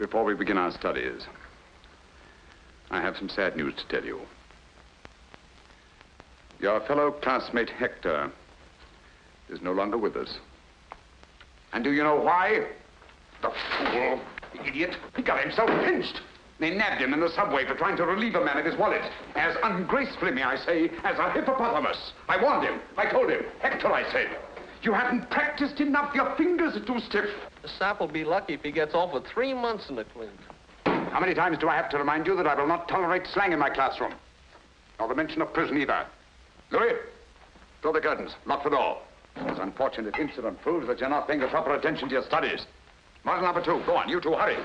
Before we begin our studies, I have some sad news to tell you. Your fellow classmate Hector is no longer with us. And do you know why? The fool, the idiot, he got himself pinched. They nabbed him in the subway for trying to relieve a man of his wallet. As ungracefully, may I say, as a hippopotamus. I warned him. I told him. Hector, I said, you haven't practiced enough. Your fingers are too stiff. The sap will be lucky if he gets off with 3 months in the clink. How many times do I have to remind you that I will not tolerate slang in my classroom? Nor the mention of prison either. Louis, draw the curtains. Lock the door. This unfortunate incident proves that you're not paying the proper attention to your studies. Model number 2. Go on, you two, hurry.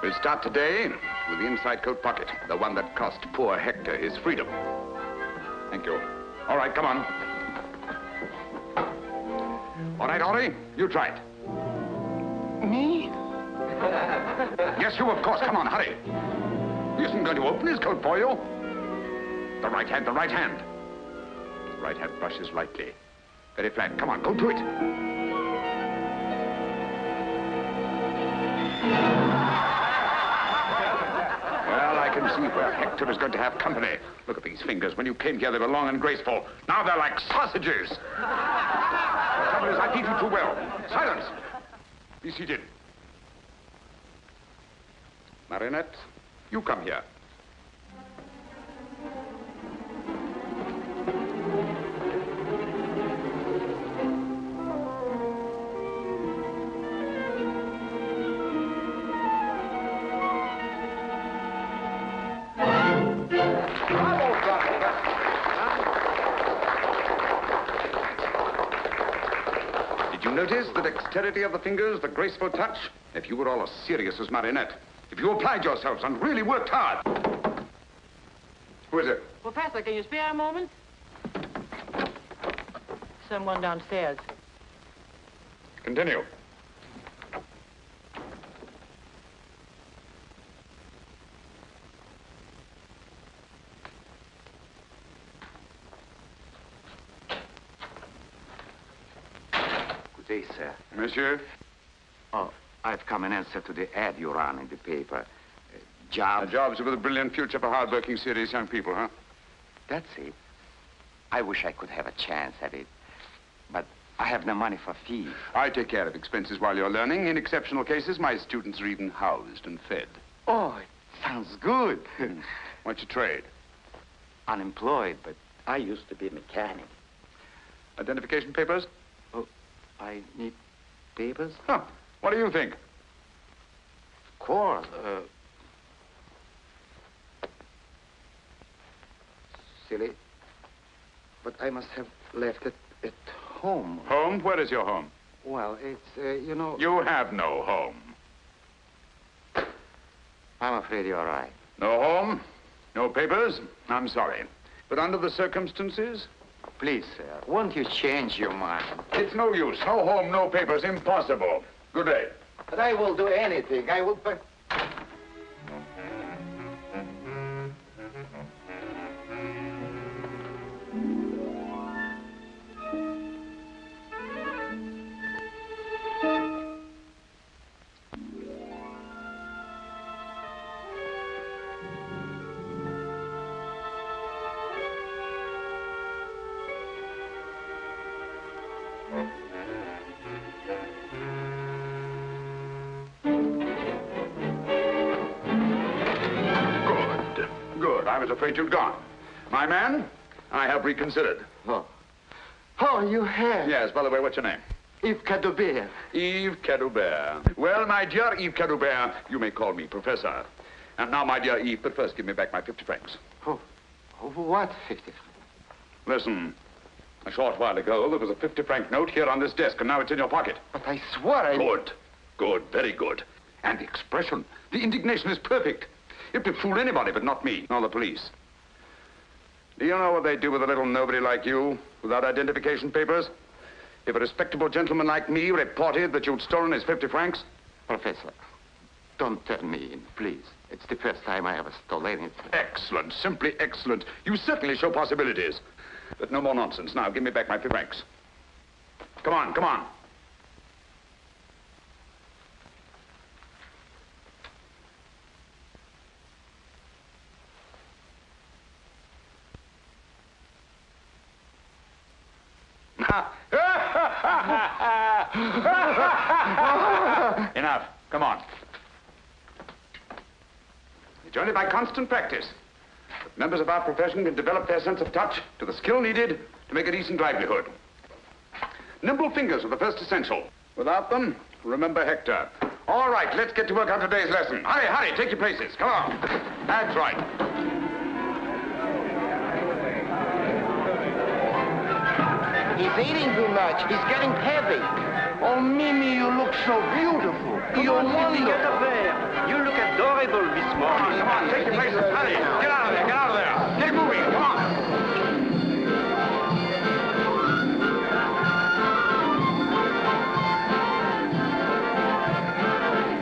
We'll start today with the inside coat pocket, the one that cost poor Hector his freedom. Thank you. All right, come on. All right, Henri, you try it. Me? Yes, you, of course. Come on, hurry. He isn't going to open his coat for you. The right hand, the right hand. The right hand brushes lightly. Very flat. Come on, go to it. Well, I can see where Hector is going to have company. Look at these fingers. When you came here, they were long and graceful. Now they're like sausages. The trouble is, I beat you too well. Silence. Be seated. Marinette, you come here. Notice the dexterity of the fingers, the graceful touch? If you were all as serious as Marinette, if you applied yourselves and really worked hard. Who is it? Professor, can you spare a moment? Someone downstairs. Continue. Good day, sir. Monsieur? Oh, I've come in answer to the ad you ran in the paper. Jobs. Jobs with a brilliant future for hard-working, serious young people, huh? That's it. I wish I could have a chance at it. But I have no money for fees. I take care of expenses while you're learning. In exceptional cases, my students are even housed and fed. Oh, it sounds good. What's your trade? Unemployed, but I used to be a mechanic. Identification papers? Oh, I need papers? Huh. What do you think? Of course. Silly. But I must have left it at home. Home? Where is your home? Well, it's, you know... You have no home. I'm afraid you're right. No home? No papers? I'm sorry. But under the circumstances... Please, sir, won't you change your mind? It's no use. No home, no papers. Impossible. Good day. But I will do anything. I will... I was afraid you'd gone. My man, I have reconsidered. Oh. Oh, you have? Yes, by the way, what's your name? Yves Cadoubert. Yves Cadoubert. Well, my dear Yves Cadoubert, you may call me Professor. And now, my dear Yves, but first give me back my 50 francs. Oh, what 50 francs? Listen, a short while ago, there was a 50-franc note here on this desk, and now it's in your pocket. But I swore I... Good. Good, very good. And the expression, the indignation is perfect. It would fool anybody, but not me, nor the police. Do you know what they'd do with a little nobody like you, without identification papers? If a respectable gentleman like me reported that you'd stolen his 50 francs? Professor, don't turn me in, please. It's the first time I ever stole anything. Excellent, simply excellent. You certainly show possibilities. But no more nonsense. Now, give me back my 50 francs. Come on, come on. Enough. Come on. It's only by constant practice that members of our profession can develop their sense of touch to the skill needed to make a decent livelihood. Nimble fingers are the first essential. Without them, remember Hector. All right, let's get to work on today's lesson. Hurry, hurry, take your places. Come on. That's right. He's eating too much. He's getting heavy. Oh, Mimi, you look so beautiful. You're wonderful. Get up there. You look adorable this morning. Come on, take your places. Hurry. Get out of there, get out of there. Get moving, come on.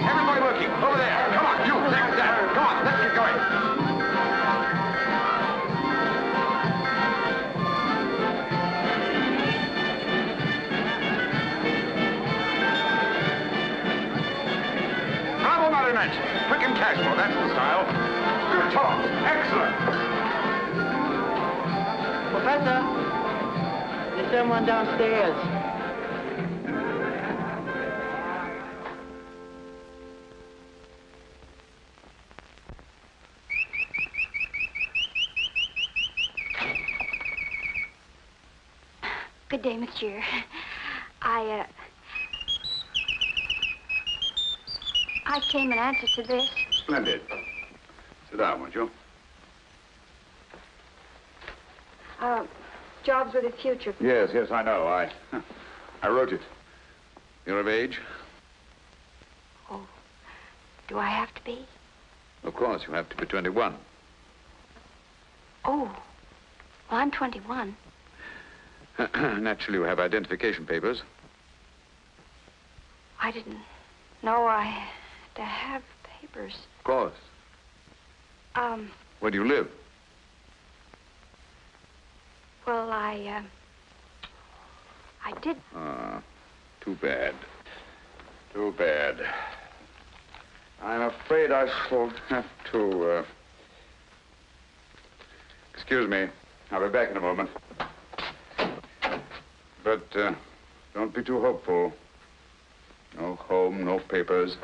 Everybody working. Over there. Come on, you. Next that. Come on, let's get going. Quick and casual, that's the style. Good talk. Excellent. Professor, there's someone downstairs. Good day, monsieur. I came in answer to this. Splendid. Sit down, won't you? Jobs with a future. Yes, yes, I know. I wrote it. You're of age? Oh, do I have to be? Of course, you have to be 21. Oh, well, I'm 21. Naturally, you have identification papers. I didn't know I had to have papers. Of course. Where do you live? Well, I did. Too bad. Too bad. I'm afraid I shall have to, Excuse me. I'll be back in a moment. But, don't be too hopeful. No home, no papers.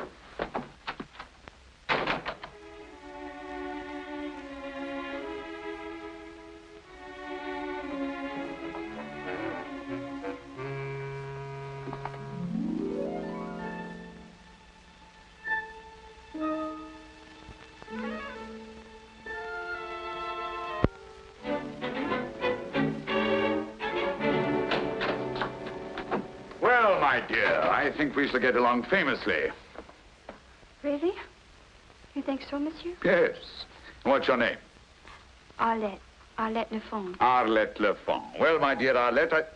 Well, my dear, I think we shall get along famously. Really? You think so, monsieur? Yes. What's your name? Arlette. Arlette Lefond. Arlette Lefond. Well, my dear Arlette,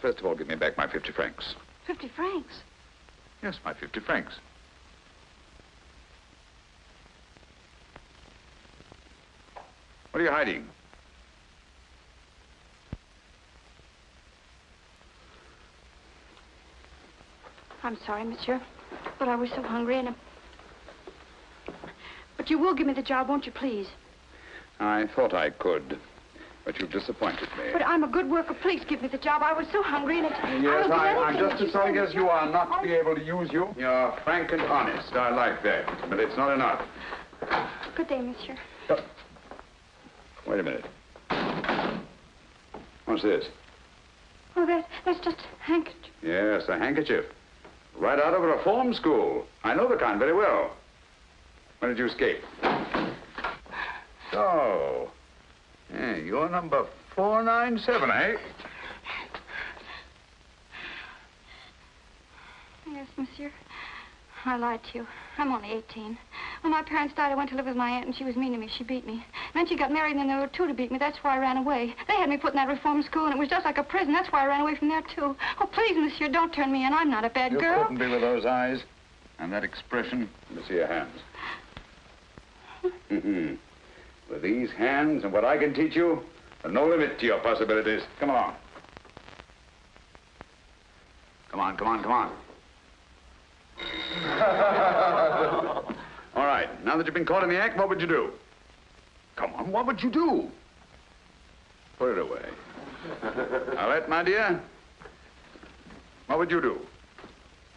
first of all, give me back my 50 francs. 50 francs? Yes, my 50 francs. What are you hiding? I'm sorry, monsieur, but I was so hungry and... But you will give me the job, won't you, please? I thought I could, but you've disappointed me. But I'm a good worker. Please give me the job. I was so hungry and it... Yes, I'm just as as sorry as you are not to be able to use you. You're frank and honest. I like that, but it's not enough. Good day, monsieur. Wait a minute. What's this? Oh, that's just a handkerchief. Yes, a handkerchief. Right out of a reform school. I know the kind very well. When did you escape? So, yeah, you're number 497, eh? Yes, monsieur. I lied to you. I'm only 18. When my parents died, I went to live with my aunt, and she was mean to me. She beat me. Then she got married, and then there were two to beat me. That's why I ran away. They had me put in that reform school, and it was just like a prison. That's why I ran away from there, too. Oh, please, monsieur, don't turn me in. I'm not a bad girl. You couldn't be with those eyes and that expression. Let me see your hands. With these hands and what I can teach you, there's no limit to your possibilities. Come along. on, come on, come on. All right, now that you've been caught in the act, what would you do? Come on, what would you do? Put it away. Arlette, my dear, what would you do?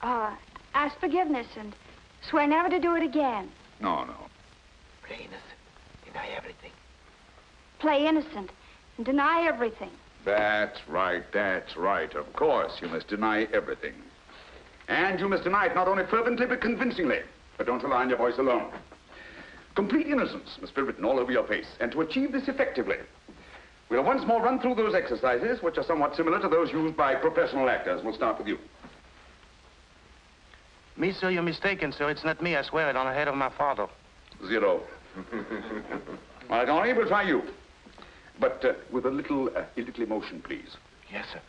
Ask forgiveness and swear never to do it again. No. Play innocent. Deny everything. Play innocent and deny everything. That's right. Of course, you must deny everything. And you must deny it not only fervently, but convincingly. But don't rely on your voice alone. Complete innocence must be written all over your face. And to achieve this effectively, we'll once more run through those exercises, which are somewhat similar to those used by professional actors. We'll start with you. Me, sir, you're mistaken, sir. It's not me. I swear it on the head of my father. 0. All right, Henri, we'll try you. But with a little emotion, please. Yes, sir.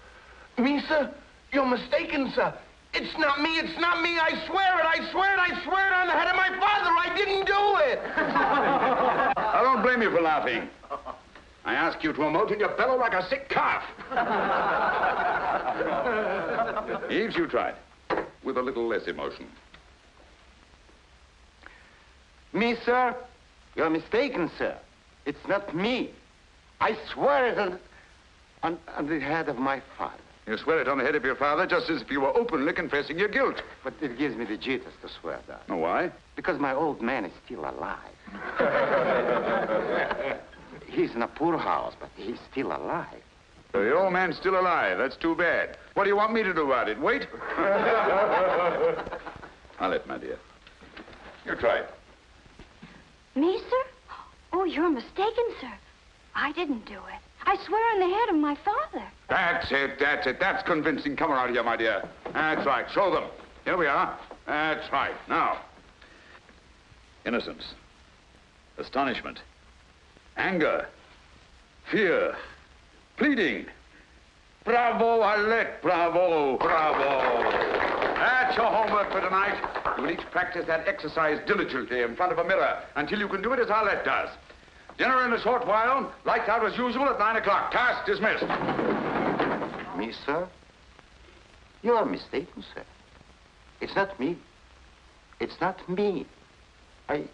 Me, sir? You're mistaken, sir. It's not me. I swear it on the head of my father. I didn't do it. I don't blame you for laughing. I ask you to emote and you bellow like a sick calf. Yves, you tried. With a little less emotion. Me, sir? You're mistaken, sir. It's not me. I swear it on the head of my father. You swear it on the head of your father just as if you were openly confessing your guilt. But it gives me the jitters to swear that. Oh, why? Because my old man is still alive. He's in a poor house, but he's still alive. So the old man's still alive. That's too bad. What do you want me to do about it? Wait? Arlette, my dear. You try it. Me, sir? Oh, you're mistaken, sir. I didn't do it. I swear on the head of my father. That's it. That's convincing. Come around here, my dear. That's right. Show them. Here we are. That's right. Now. Innocence. Astonishment. Anger. Fear. Pleading. Bravo, Arlette. Bravo. That's your homework for tonight. You will each practice that exercise diligently in front of a mirror until you can do it as Arlette does. Dinner in a short while. Lights out as usual at 9 o'clock. Task dismissed. Me, sir? You are mistaken, sir. It's not me. It's not me. I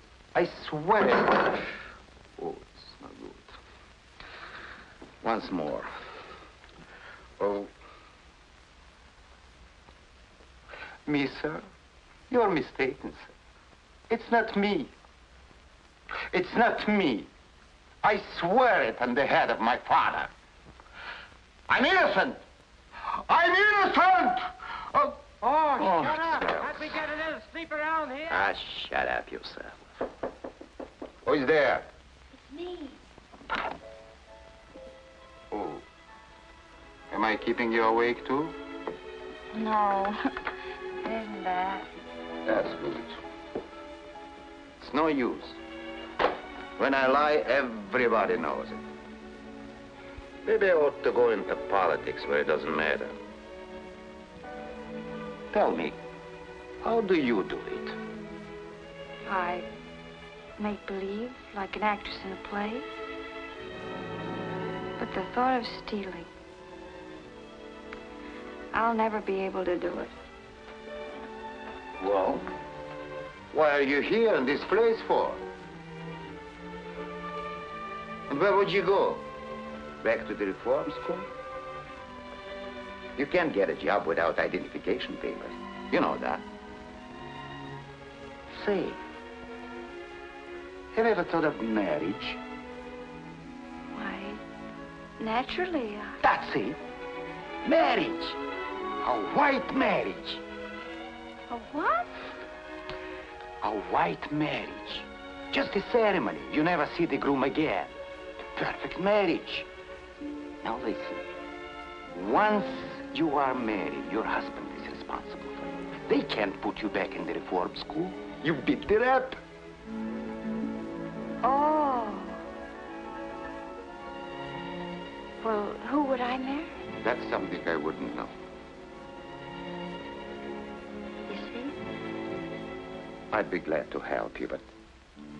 swear it. Oh, it's not good. Once more. Oh. Me, sir? You're mistaken, sir. It's not me. It's not me. I swear it on the head of my father. I'm innocent. I'm innocent! Oh, shut up. Can't we get a little sleep around here? Ah, shut up yourself. Who's there? It's me. Oh. Am I keeping you awake, too? No. Isn't that? That's good. It's no use. When I lie, everybody knows it. Maybe I ought to go into politics where it doesn't matter. Tell me, how do you do it? I make believe, like an actress in a play. But the thought of stealing, I'll never be able to do it. Well, why are you here in this place for? And where would you go? Back to the reform school? You can't get a job without identification papers. You know that. Say, have you ever thought of marriage? Why, naturally, That's it. Marriage. A white marriage. A what? A white marriage. Just a ceremony. You never see the groom again. The perfect marriage. Now listen. Once you are married, your husband is responsible for it. They can't put you back in the reform school. You beat it up. Oh. Well, who would I marry? That's something I wouldn't know. You see? I'd be glad to help you, but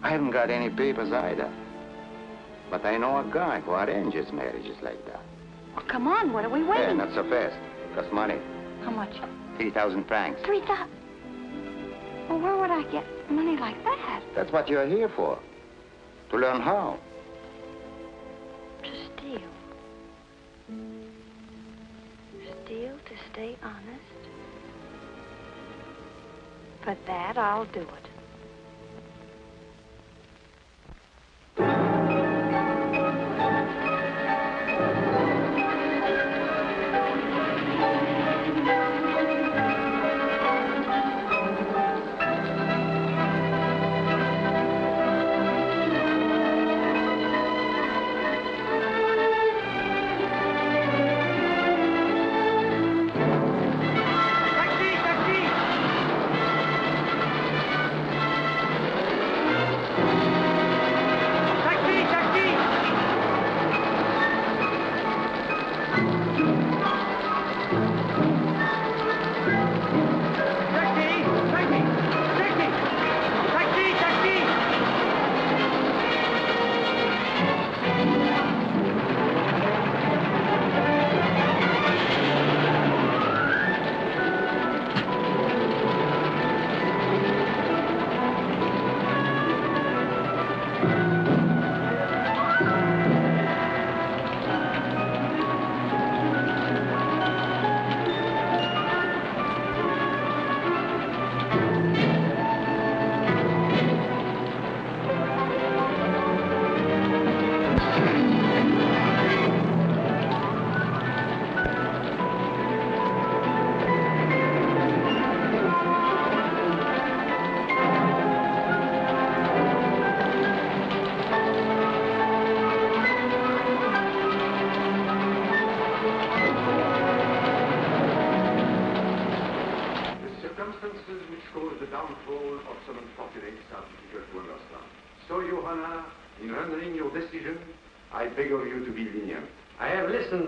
I haven't got any papers either. But I know a guy who arranges marriages like that. Well, come on, what are we waiting? Not so fast. Costs money. How much? 3,000 francs. 3,000? Well, where would I get money like that? That's what you're here for. To learn how. To steal. Steal to stay honest. For that, I'll do it.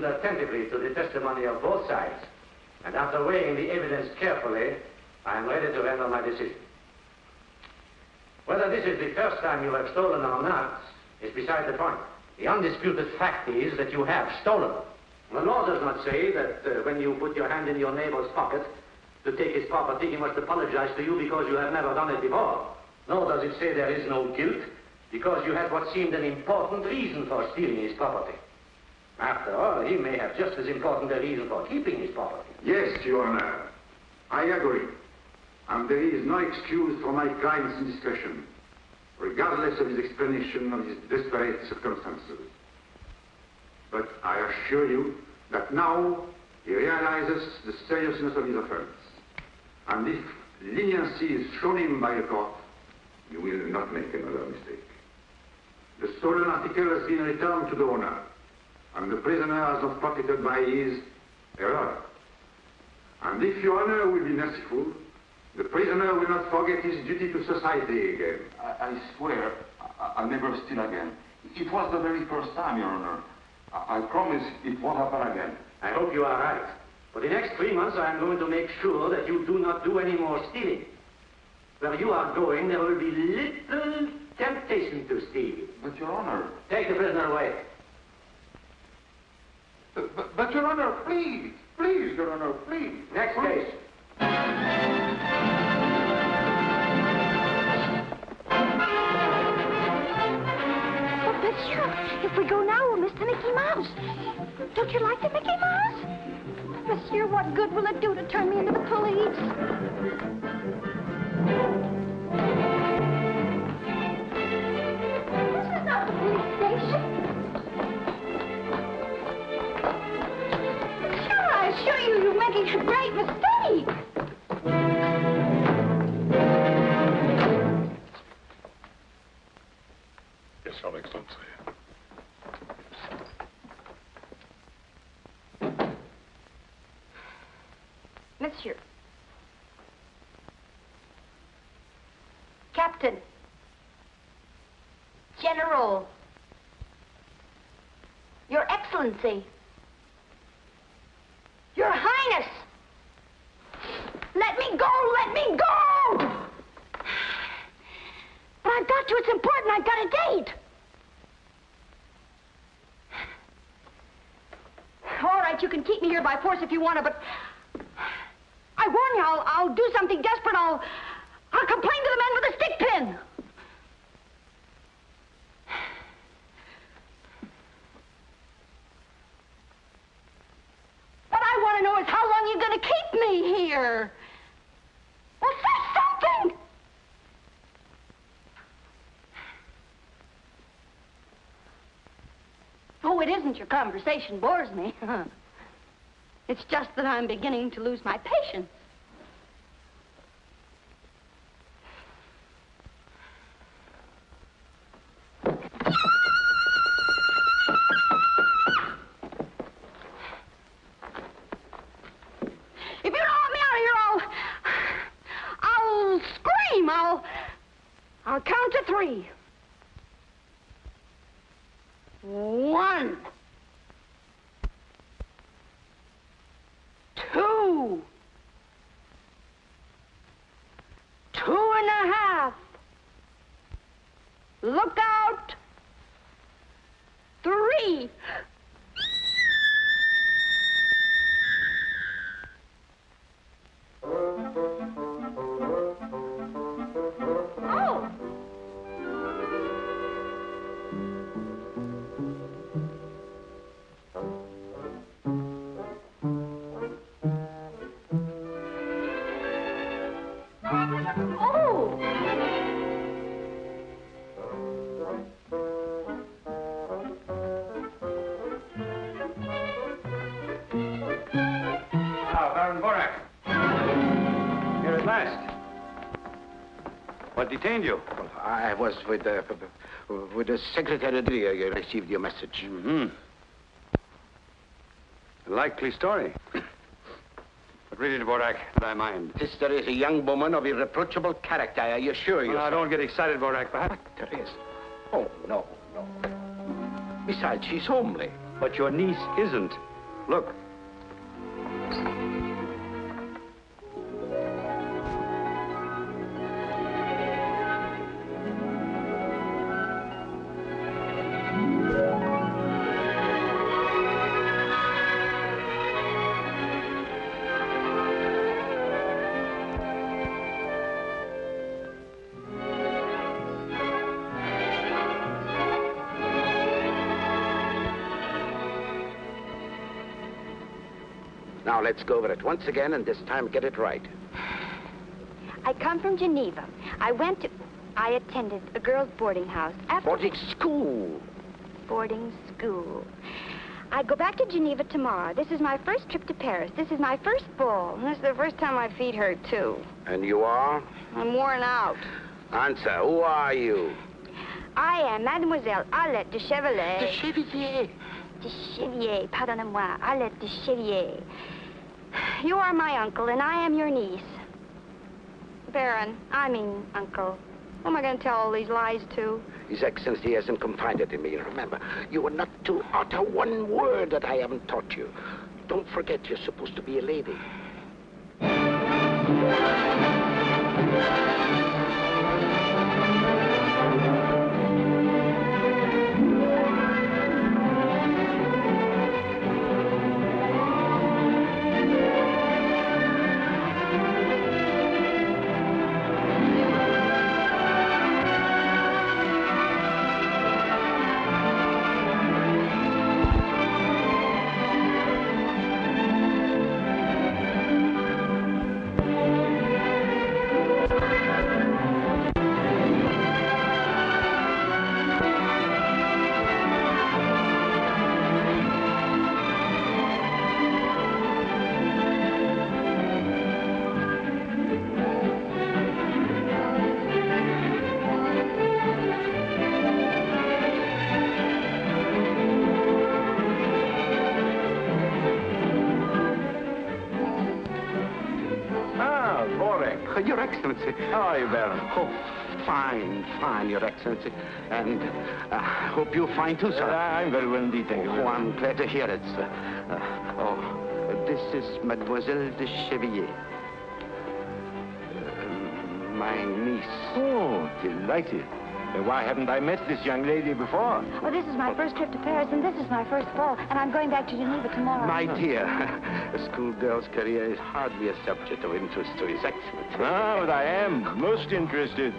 Attentively to the testimony of both sides, and after weighing the evidence carefully, I am ready to render my decision. Whether this is the first time you have stolen or not is beside the point. The undisputed fact is that you have stolen. The law does not say that when you put your hand in your neighbor's pocket to take his property, he must apologize to you because you have never done it before. Nor does it say there is no guilt because you had what seemed an important reason for stealing his property. After all, he may have just as important a reason for keeping his property. Yes, Your Honor. I agree. And there is no excuse for my client's indiscretion, regardless of his explanation of his desperate circumstances. But I assure you that now he realizes the seriousness of his offense. And if leniency is shown him by the court, you will not make another mistake. The stolen article has been returned to the owner, and the prisoner has not profited by his error. And if Your Honor will be merciful, the prisoner will not forget his duty to society again. I swear I'll never steal again. It was the very first time, Your Honor. I promise it won't happen again. I hope you are right. For the next 3 months, I am going to make sure that you do not do any more stealing. Where you are going, there will be little temptation to steal. But, Your Honor... Take the prisoner away. But, Your Honor, please, Your Honor, please. Next case. Oh, Monsieur, if we go now, we'll miss the Mickey Mouse. Don't you like the Mickey Mouse? Monsieur, what good will it do to turn me into the police? This is not the police station. I assure you, you're making a great mistake. Yes, Your Excellency. Monsieur. Captain. General. Your Excellency. Your Highness! Let me go! Let me go! But I've got to. It's important. I've got a date. All right, you can keep me here by force if you want to, but I warn me. I'll do something desperate. I'll complain to the man with the stick pin. What I want to know is how long you're going to keep me here. Well, say something. Oh, it isn't your conversation bores me. It's just that I'm beginning to lose my patience. If you don't want me out of here, I'll scream. I'll count to 3. 1, 2, 2.5. Look out. 3. Oh! What detained you? Well, I was with the secretary. I received your message. Mm-hmm. A likely story. But read it, Borak, and I mind. Sister is a young woman of irreproachable character, I assure you. Well, now, don't get excited, Borak, perhaps. There is. Oh, no. Besides, she's homely. But your niece isn't. Look. Now, let's go over it once again, and this time get it right. I come from Geneva. I attended a girls' boarding house. Boarding school. Boarding school. I go back to Geneva tomorrow. This is my first trip to Paris. This is my first ball. And this is the first time my feet hurt, too. And you are? I'm worn out. Answer, who are you? I am Mademoiselle Arlette de Chevalier. De Chevalier. De Chevier, pardonnez-moi, Arlette de Chevier. You are my uncle, and I am your niece. Baron, uncle. Who am I going to tell all these lies to? His Excellency hasn't confided in me. Remember, you are not to utter one word that I haven't taught you. Don't forget, you're supposed to be a lady. Your Excellency. How are you, Baron? Oh, fine, Your Excellency. And I hope you're fine too, sir. I'm very well indeed, thank you. Oh, I'm glad to hear it, sir. This is Mademoiselle de Chevillier. My niece. Oh, delighted. Why haven't I met this young lady before? Well, this is my first trip to Paris, and this is my first ball, and I'm going back to Geneva tomorrow. My dear, a schoolgirl's career is hardly a subject of interest to His Excellency. Ah, but I am most interested.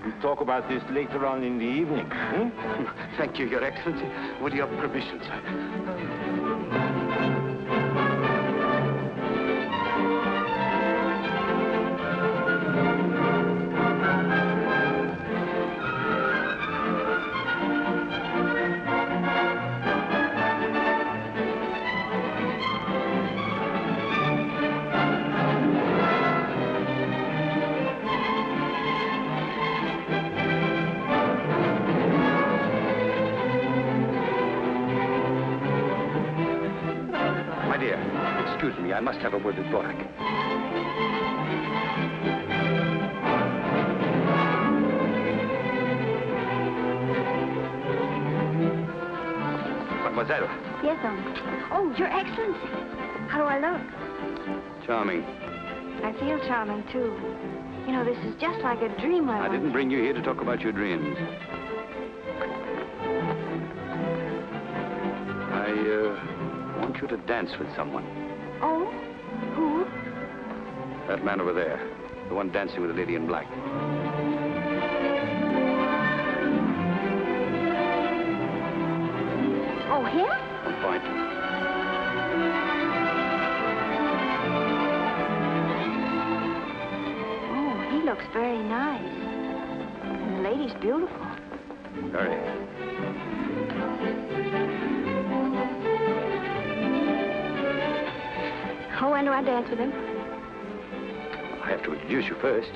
We'll talk about this later on in the evening. Hmm? Thank you, Your Excellency. With your permission, sir. Excuse me, I must have a word with Borak. Mademoiselle. Yes, Uncle. Oh, Your Excellency. How do I look? Charming. I feel charming, too. You know, this is just like a dream I didn't bring you here to talk about your dreams. I want you to dance with someone. Oh? Who? That man over there. The one dancing with the lady in black. Oh, him? On point. Oh, he looks very nice. And the lady's beautiful. Very. Oh, when do I dance with him? I have to introduce you first.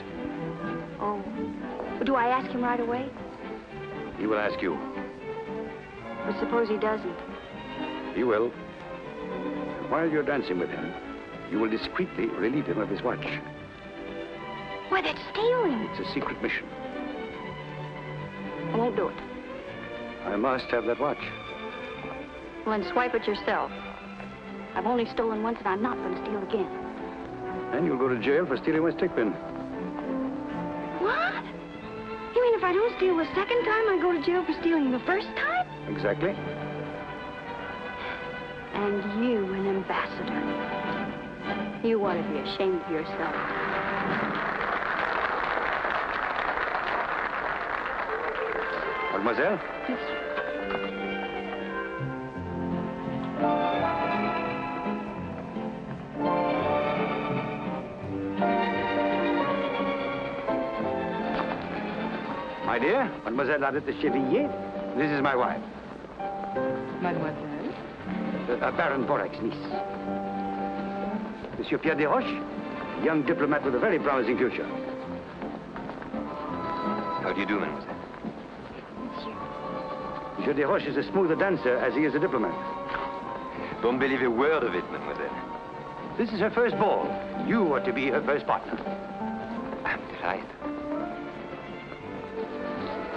Oh. Do I ask him right away? He will ask you. But suppose he doesn't? He will. While you're dancing with him, you will discreetly relieve him of his watch. Why, that's stealing. It's a secret mission. I won't do it. I must have that watch. Well, then swipe it yourself. I've only stolen once, and I'm not going to steal again. And you'll go to jail for stealing my stick pin. What? You mean if I don't steal the second time, I go to jail for stealing the first time? Exactly. And you, an ambassador. You ought to be ashamed of yourself. Mademoiselle? Yes. My dear, Mademoiselle Arlette de Chevillier, this is my wife. Mademoiselle? Baron Borak's niece. Monsieur Pierre Desroches, young diplomat with a very promising future. How do you do, mademoiselle? Monsieur Desroches is as smooth a dancer as he is a diplomat. Don't believe a word of it, mademoiselle. This is her first ball. You are to be her first partner. I'm delighted.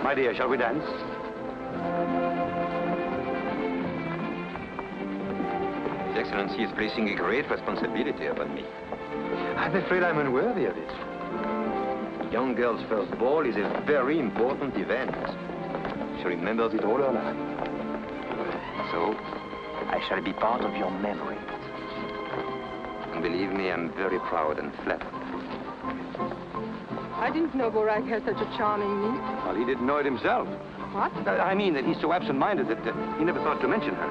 My dear, shall we dance? His Excellency is placing a great responsibility upon me. I'm afraid I'm unworthy of it. A young girl's first ball is a very important event. She remembers it all her life. So, I shall be part of your memory. And believe me, I'm very proud and flattered. I didn't know Borak had such a charming niece. Well, he didn't know it himself. What? I mean that he's so absent-minded that he never thought to mention her.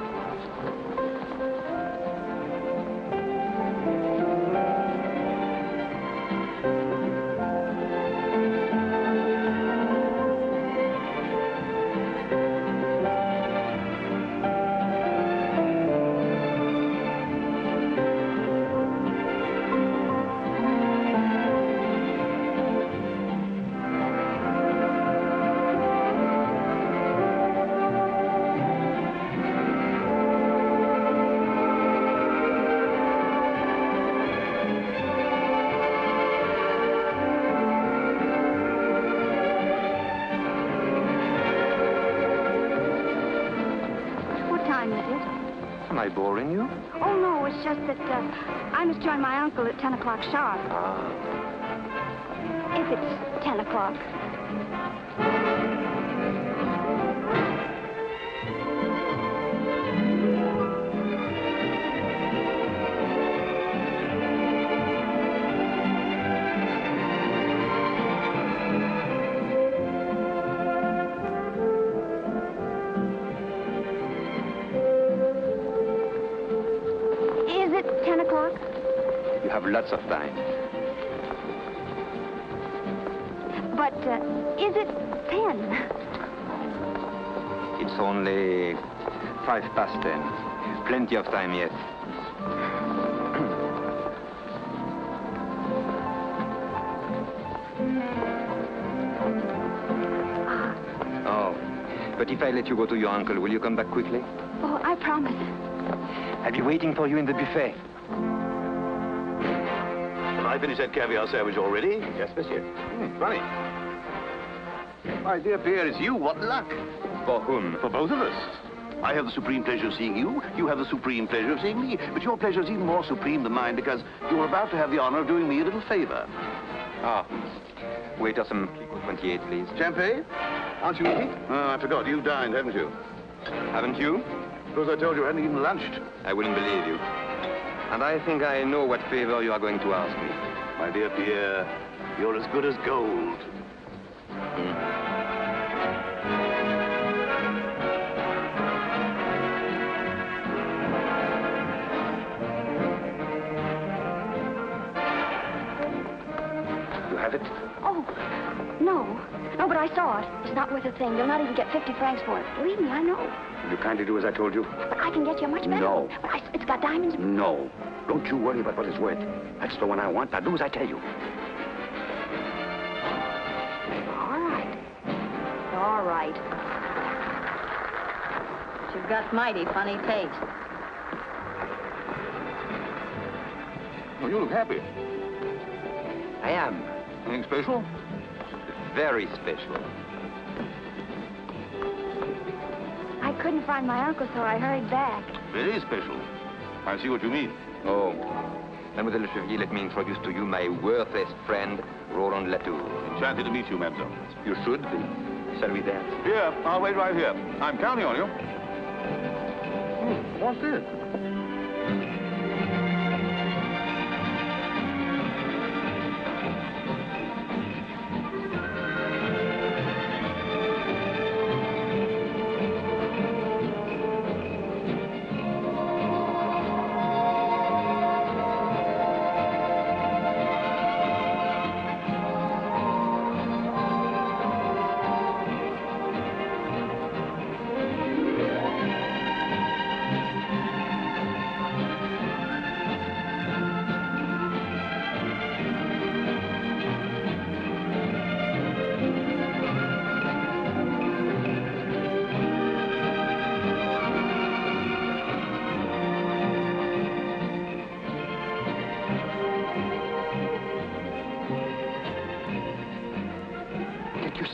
Am I boring you? Oh, no, it's just that I must join my uncle at 10 o'clock sharp. Ah. If it's 10 o'clock. You have lots of time. But is it 10? It's only 10:05. Plenty of time yet. Oh, but if I let you go to your uncle, will you come back quickly? Oh, I promise. I'll be waiting for you in the buffet. Have I finished that caviar sandwich already? Yes, monsieur. Funny. My dear Pierre, it's you. What luck. For whom? For both of us. I have the supreme pleasure of seeing you. You have the supreme pleasure of seeing me. But your pleasure is even more supreme than mine because you are about to have the honor of doing me a little favor. Ah. Waiter, some Pico 28, please. Champagne? Aren't you eating? Oh, I forgot. You've dined, haven't you? Haven't you? Suppose I told you I hadn't even lunched. I wouldn't believe you. And I think I know what favor you are going to ask me. My dear Pierre, you're as good as gold. You have it? Oh, no. No, but I saw it. It's not worth a thing. You'll not even get 50 francs for it. Believe me, I know. Will you kindly do as I told you? But I can get you a much better No. one. But it's got diamonds. No. Don't you worry about what it's worth. That's the one I want. Now do as I tell you. All right. All right. You've got mighty funny taste. Oh, you look happy. I am. Anything special? Very special. I couldn't find my uncle, so I hurried back. Very special. I see what you mean. Oh, Mademoiselle Le Chevrier, let me introduce to you my worthless friend, Roland Latour. Enchanted to meet you, mademoiselle. You should be. Shall we dance? Here, I'll wait right here. I'm counting on you. What's this?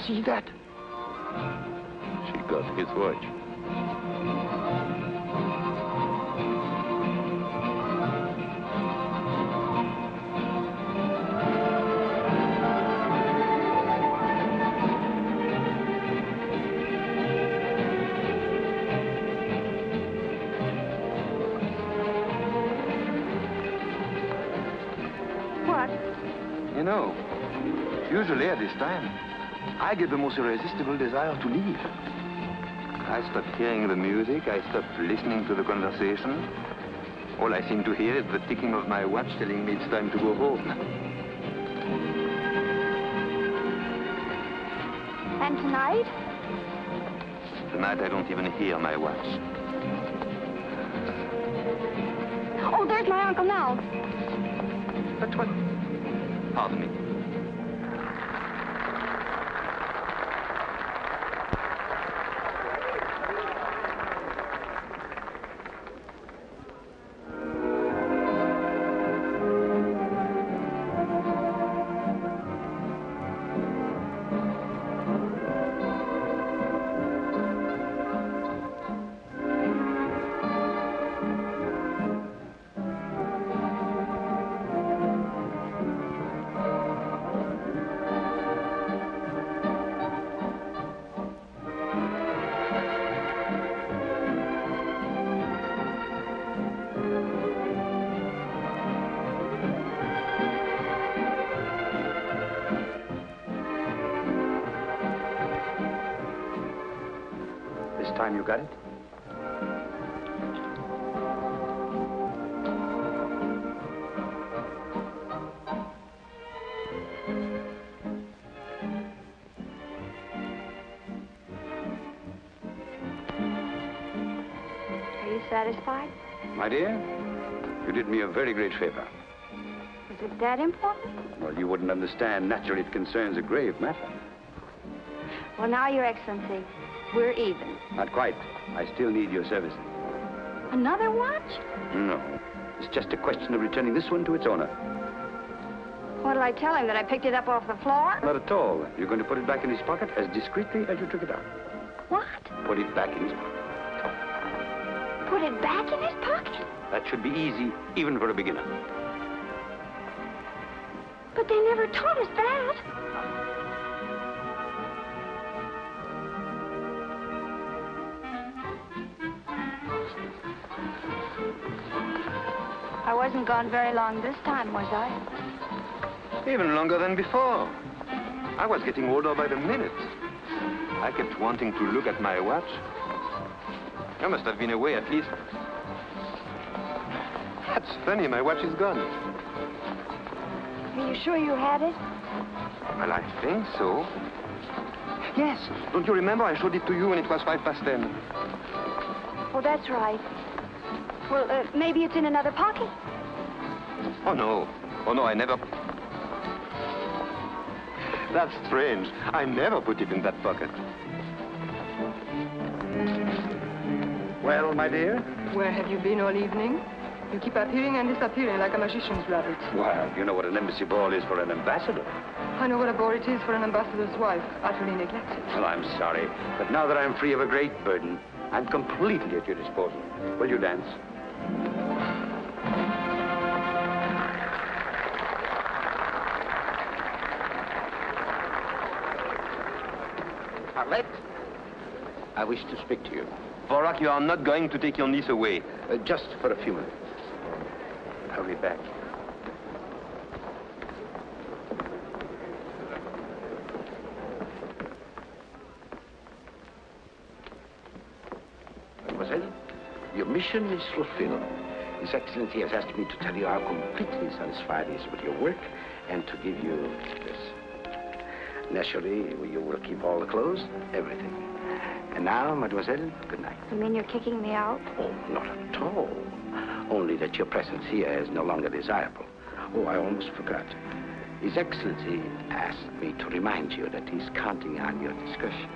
See that? She got his watch. What? You know, usually at this time, I get the most irresistible desire to leave. I stop hearing the music, I stop listening to the conversation. All I seem to hear is the ticking of my watch telling me it's time to go home. And tonight? Tonight I don't even hear my watch. Oh, there's my uncle now. But what? Pardon me. Time you got it? satisfied? My dear, you did me a very great favor. Is it that important? Well, you wouldn't understand. Naturally, it concerns a grave matter. Well, now, Your Excellency, we're even. Not quite. I still need your services. Another watch? No. It's just a question of returning this one to its owner. What'll I tell him, that I picked it up off the floor? Not at all. You're going to put it back in his pocket as discreetly as you took it out. What? Put it back in his pocket. Put it back in his pocket? That should be easy, even for a beginner. But they never taught us that. I wasn't gone very long this time, was I? Even longer than before. I was getting older by the minute. I kept wanting to look at my watch. I must have been away at least. That's funny, my watch is gone. Are you sure you had it? Well, I think so. Yes, don't you remember I showed it to you when it was 10:05? Oh, that's right. Well, maybe it's in another pocket. Oh, no. Oh, no, I never... That's strange. I never put it in that pocket. Well, my dear? Where have you been all evening? You keep appearing and disappearing like a magician's rabbit. Well, you know what an embassy ball is for an ambassador. I know what a bore it is for an ambassador's wife, utterly neglected. Well, I'm sorry, but now that I'm free of a great burden, I'm completely at your disposal. Will you dance? Arlette, I wish to speak to you. Vorak, you are not going to take your niece away. Just for a few minutes. I'll be back. Mademoiselle, your mission is fulfilled. His Excellency has asked me to tell you how completely satisfied he is with your work and to give you this. Naturally, you will keep all the clothes, everything. And now, mademoiselle, good night. You mean you're kicking me out? Oh, not at all. Only that your presence here is no longer desirable. Oh, I almost forgot. His Excellency asked me to remind you that he's counting on your discretion,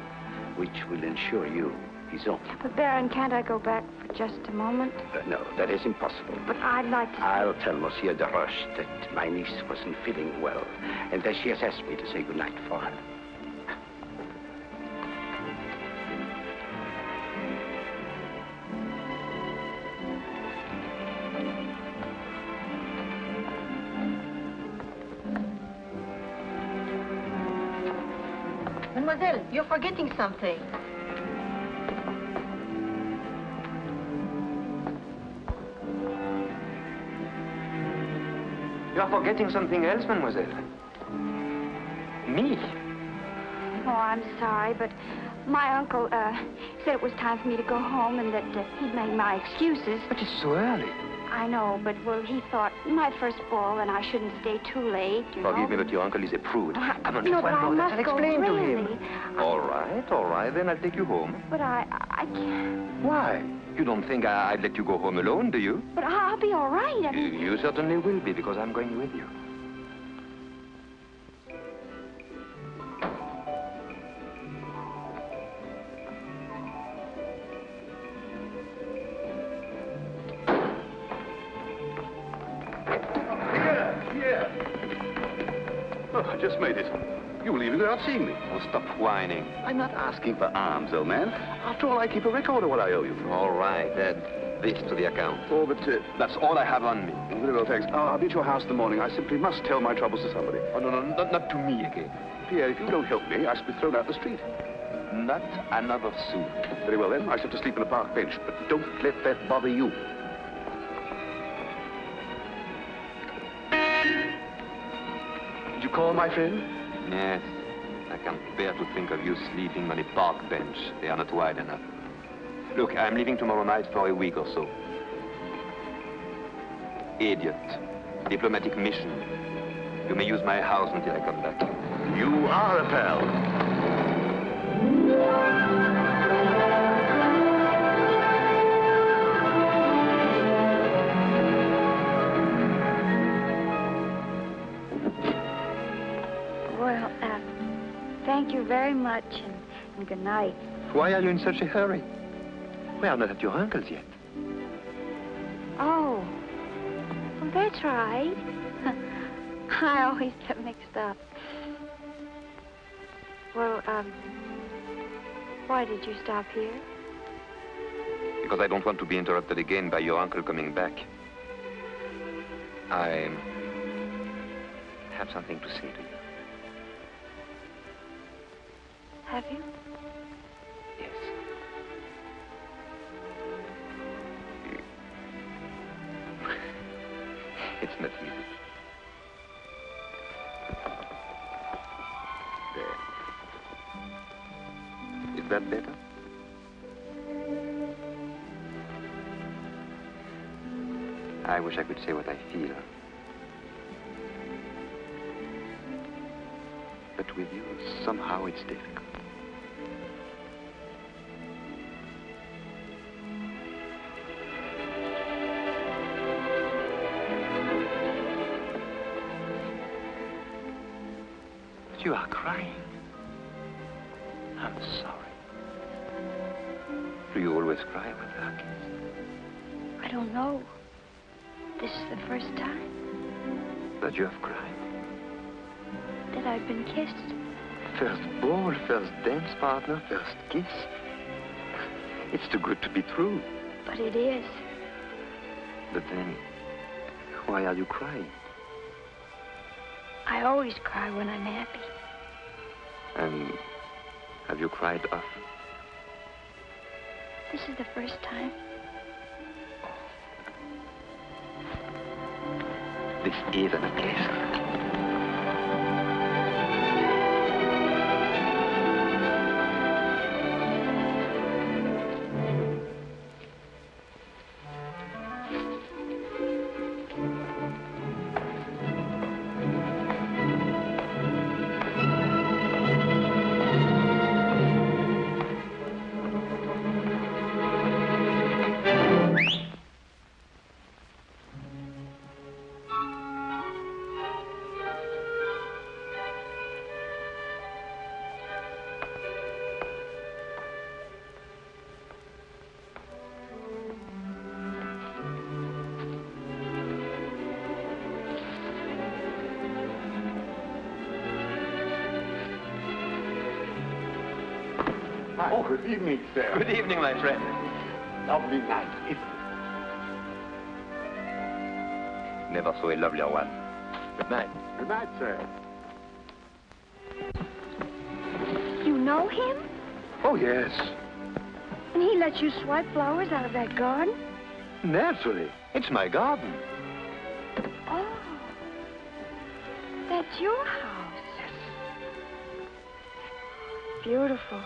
which will ensure you his own. But, Baron, can't I go back for just a moment? No, that is impossible. But I'd like to... I'll tell Monsieur de Roche that my niece wasn't feeling well, and that she has asked me to say good night for her. Mademoiselle, you're forgetting something. You're forgetting something else, mademoiselle. Me? Oh, I'm sorry, but my uncle, said it was time for me to go home and that he'd made my excuses. But it's so early. I know, but, well, he thought my first ball and I shouldn't stay too late, you know. Forgive me, but your uncle is a prude. Come on, no, but I must I'll go, explain to really. him. All right, then I'll take you home. But I can't. Why? You don't think I'd let you go home alone, do you? But I'll be all right. I mean... You certainly will be, because I'm going with you. Oh, I just made it. You were leaving without seeing me. Oh, stop whining. I'm not asking for alms, old man. After all, I keep a record of what I owe you. All right, add this to the account. Oh, but That's all I have on me. very well, thanks. I'll be at your house in the morning. I simply must tell my troubles to somebody. Oh, no, not to me again. Pierre, if you don't help me, I shall be thrown out the street. Not another sou. Very well, then. I shall have to sleep on a park bench, but don't let that bother you. Did you call, my friend? Yes. I can't bear to think of you sleeping on a park bench. They are not wide enough. Look, I'm leaving tomorrow night for a week or so. Idiot. Diplomatic mission. You may use my house until I come back. You are a pal. very much, and good night. Why are you in such a hurry? We are not at your uncle's yet. Oh. Well, that's right. I always get mixed up. Well, why did you stop here? Because I don't want to be interrupted again by your uncle coming back. I have something to say to you. Have you? Yes. It's not easy. There. Is that better? I wish I could say what I feel. But with you, somehow it's difficult. But you are crying. I'm sorry. Do you always cry when you are kissed? I don't know. This is the first time That you have cried? that I've been kissed. First ball, first dance partner, first kiss. It's too good to be true. But it is. But then, why are you crying? I always cry when I'm happy. And have you cried often? This is the first time. This is an occasion. Oh, good evening, sir. Good evening, my friend. Lovely night, isn't it? Never saw a lovelier one. Good night. Good night, sir. You know him? Oh, yes. And he lets you swipe flowers out of that garden? Naturally. It's my garden. Oh. That's your house. Yes. Beautiful.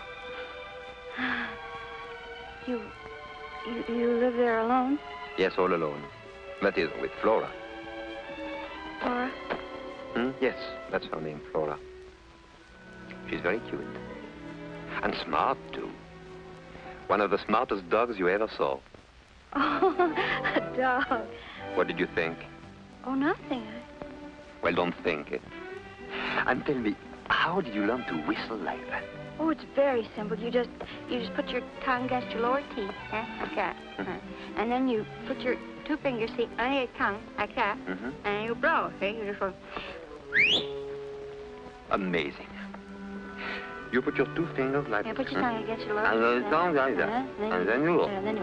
You live there alone? Yes, all alone. That is, with Flora. Flora? Yes, that's her name, Flora. She's very cute. And smart, too. One of the smartest dogs you ever saw. Oh, a dog. What did you think? Oh, nothing. Well, don't think it. And tell me, how did you learn to whistle like that? Oh, it's very simple. You just put your tongue against your lower teeth, like that. And then you put your two fingers on your tongue, like that, and you blow, see? You just go... Amazing. You put your two fingers like Yeah, put your tongue against your lower teeth. And the tongue like that. And then you go. And then you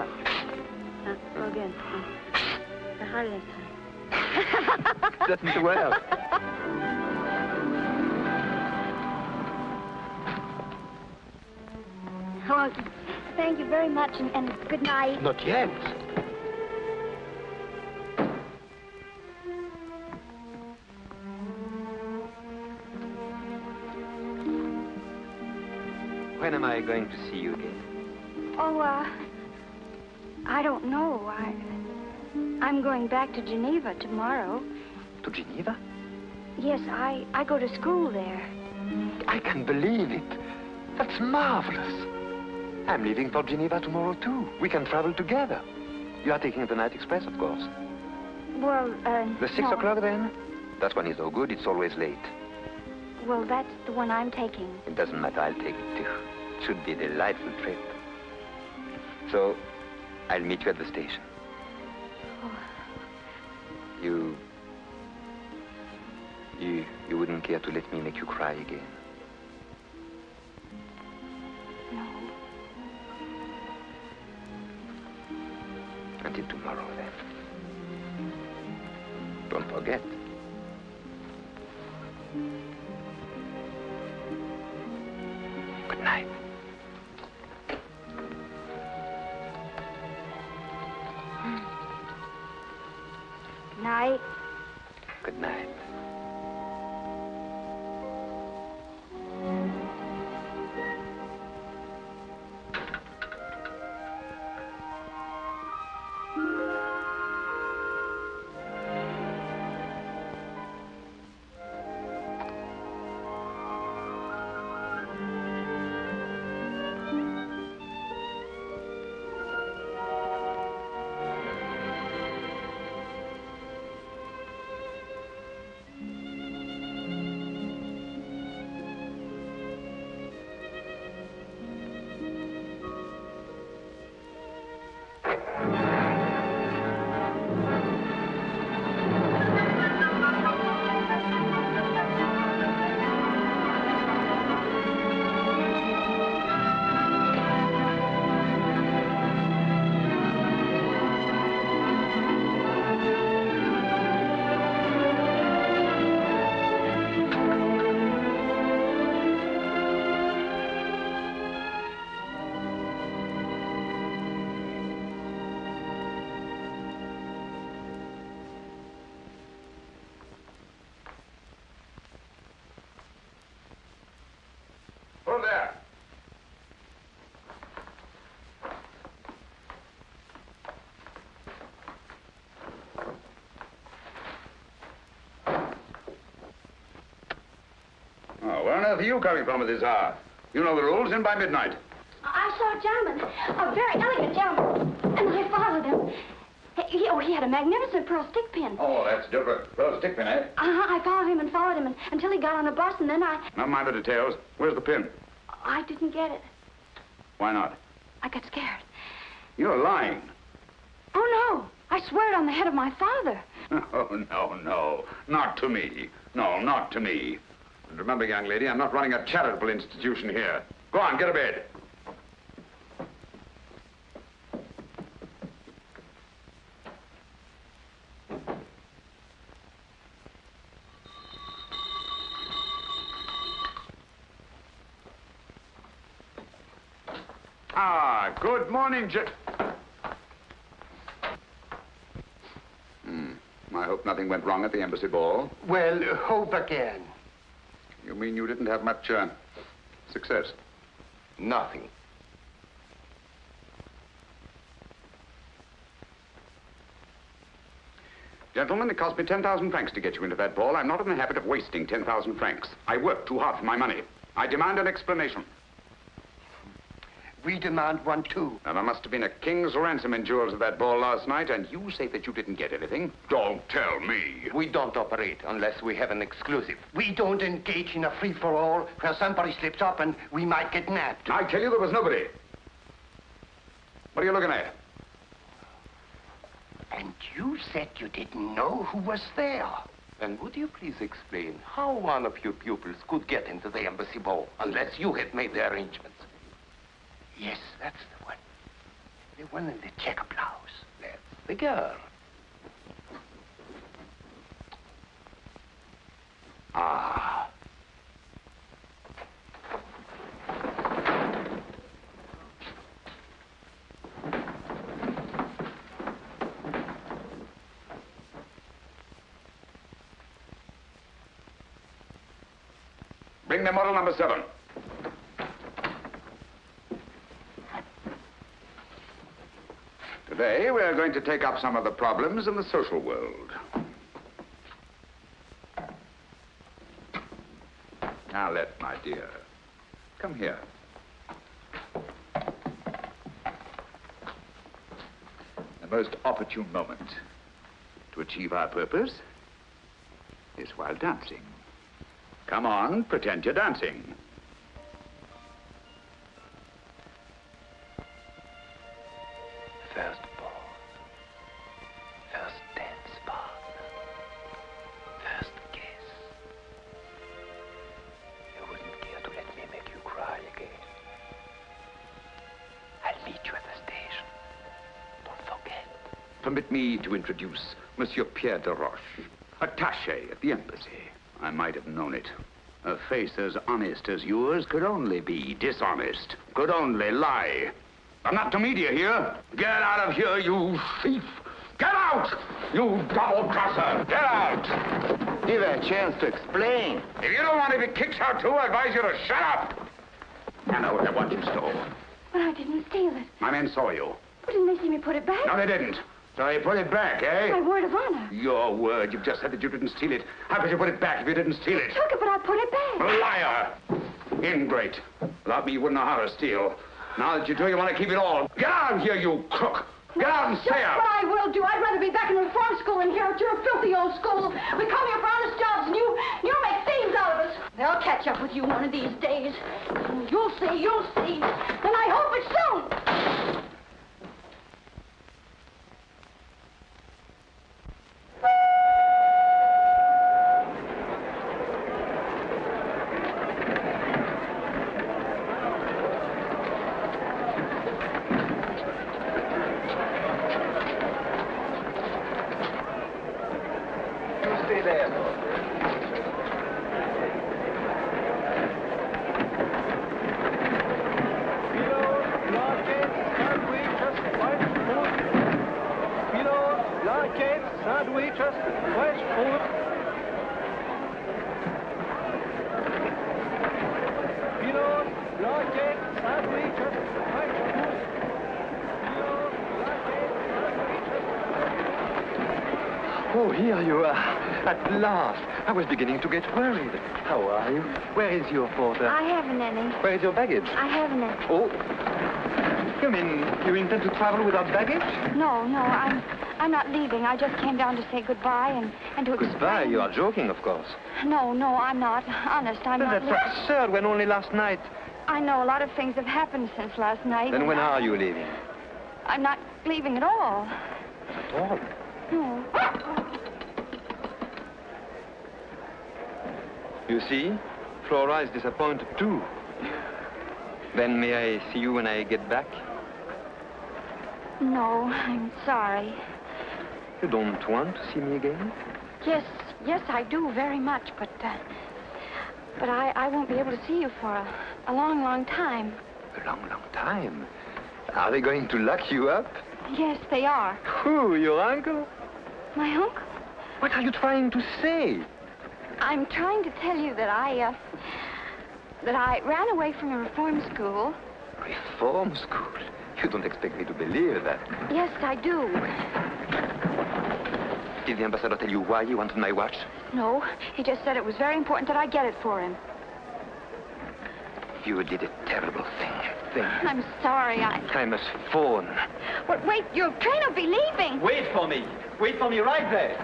go. Go again. Harder this time. Doesn't work. Well, thank you very much, and good night. Not yet. When am I going to see you again? Oh, I don't know. I'm going back to Geneva tomorrow. To Geneva? Yes, I go to school there. I can't believe it. That's marvelous. I'm leaving for Geneva tomorrow, too. We can travel together. You are taking the night express, of course. Well, The 6 o'clock, then? That one is no good. It's always late. Well, that's the one I'm taking. It doesn't matter, I'll take it too. It should be a delightful trip. So, I'll meet you at the station. Oh. You wouldn't care to let me make you cry again? No. Until tomorrow, then. Don't forget. Good night. Good night. Good night. Who there? Oh, where on earth are you coming from at this hour? You know the rules, in by midnight. I saw a gentleman, a very elegant gentleman, and I followed him. He had a magnificent pearl stick pin. Oh, that's different. Pearl stick pin, eh? I followed him and until he got on a bus, and then Never mind the details. Where's the pin? I didn't get it. Why not? I got scared. You're lying. Oh, no. I swear it on the head of my father. Oh, no. Not to me. No, not to me. And remember, young lady, I'm not running a charitable institution here. Go on, get to bed. Ah, good morning, I hope nothing went wrong at the embassy ball. Well, hope again. You mean you didn't have much, success? Nothing. Gentlemen, it cost me 10,000 francs to get you into that ball. I'm not in the habit of wasting 10,000 francs. I worked too hard for my money. I demand an explanation. We demand one, too. Now, there must have been a king's ransom in jewels at that ball last night, and you say that you didn't get anything? Don't tell me. We don't operate unless we have an exclusive. We don't engage in a free-for-all where somebody slips up and we might get nabbed. I tell you there was nobody. What are you looking at? And you said you didn't know who was there. Then would you please explain how one of your pupils could get into the embassy ball unless you had made the arrangements? Yes, that's the one. The one in the checker blouse. That's the girl. Ah. Bring me model number 7. Today, we're going to take up some of the problems in the social world. Arlette, my dear, come here. The most opportune moment to achieve our purpose is while dancing. Come on, pretend you're dancing. First ball. First dance partner. First kiss. You wouldn't care to let me make you cry again. I'll meet you at the station. Don't forget. Permit me to introduce Monsieur Pierre de Roche, attaché at the embassy. I might have known it. A face as honest as yours could only be dishonest, could only lie. I'm not to meet you here. Get out of here, you thief! Get out! You double-crosser! Get out! Give her a chance to explain. If you don't want to be kicked out too, I advise you to shut up! I know what you stole. But I didn't steal it. My men saw you. But didn't they see me put it back? No, they didn't. So you put it back, eh? My word of honor. Your word. You've just said that you didn't steal it. How could you put it back if you didn't steal it? I took it, but I put it back. Liar! Ingrate. Without me, you wouldn't know how to steal. Now that you do, you want to keep it all. Get out of here, you crook! Get out and stay out! That's what I will do. I'd rather be back in reform school than here at your filthy old school. We come here for honest jobs, and you make thieves out of us. They'll catch up with you one of these days. You'll see, you'll see. And I hope it's soon. Oh, here you are. At last. I was beginning to get worried. How are you? Where is your porter? I haven't any. Where is your baggage? I haven't any. Oh. You mean you intend to travel without baggage? No, I'm not leaving. I just came down to say goodbye and to explain. Goodbye? You are joking, of course. No, I'm not. Honest, I'm not. That's absurd when only last night. I know a lot of things have happened since last night. Then when are you leaving? I'm not leaving at all. At all? No. You see, Flora is disappointed too. Then may I see you when I get back? No, I'm sorry. You don't want to see me again? Yes, I do very much, but I won't be able to see you for a long, long time. A long, long time? Are they going to lock you up? Yes, they are. Who, your uncle? My uncle? What are you trying to say? I'm trying to tell you that I ran away from a reform school. Reform school? You don't expect me to believe that. Yes, I do. Did the ambassador tell you why he wanted my watch? No, he just said it was very important that I get it for him. You did a terrible thing. I'm sorry, I must phone. But wait, your train will be leaving. Wait for me. Wait for me right there.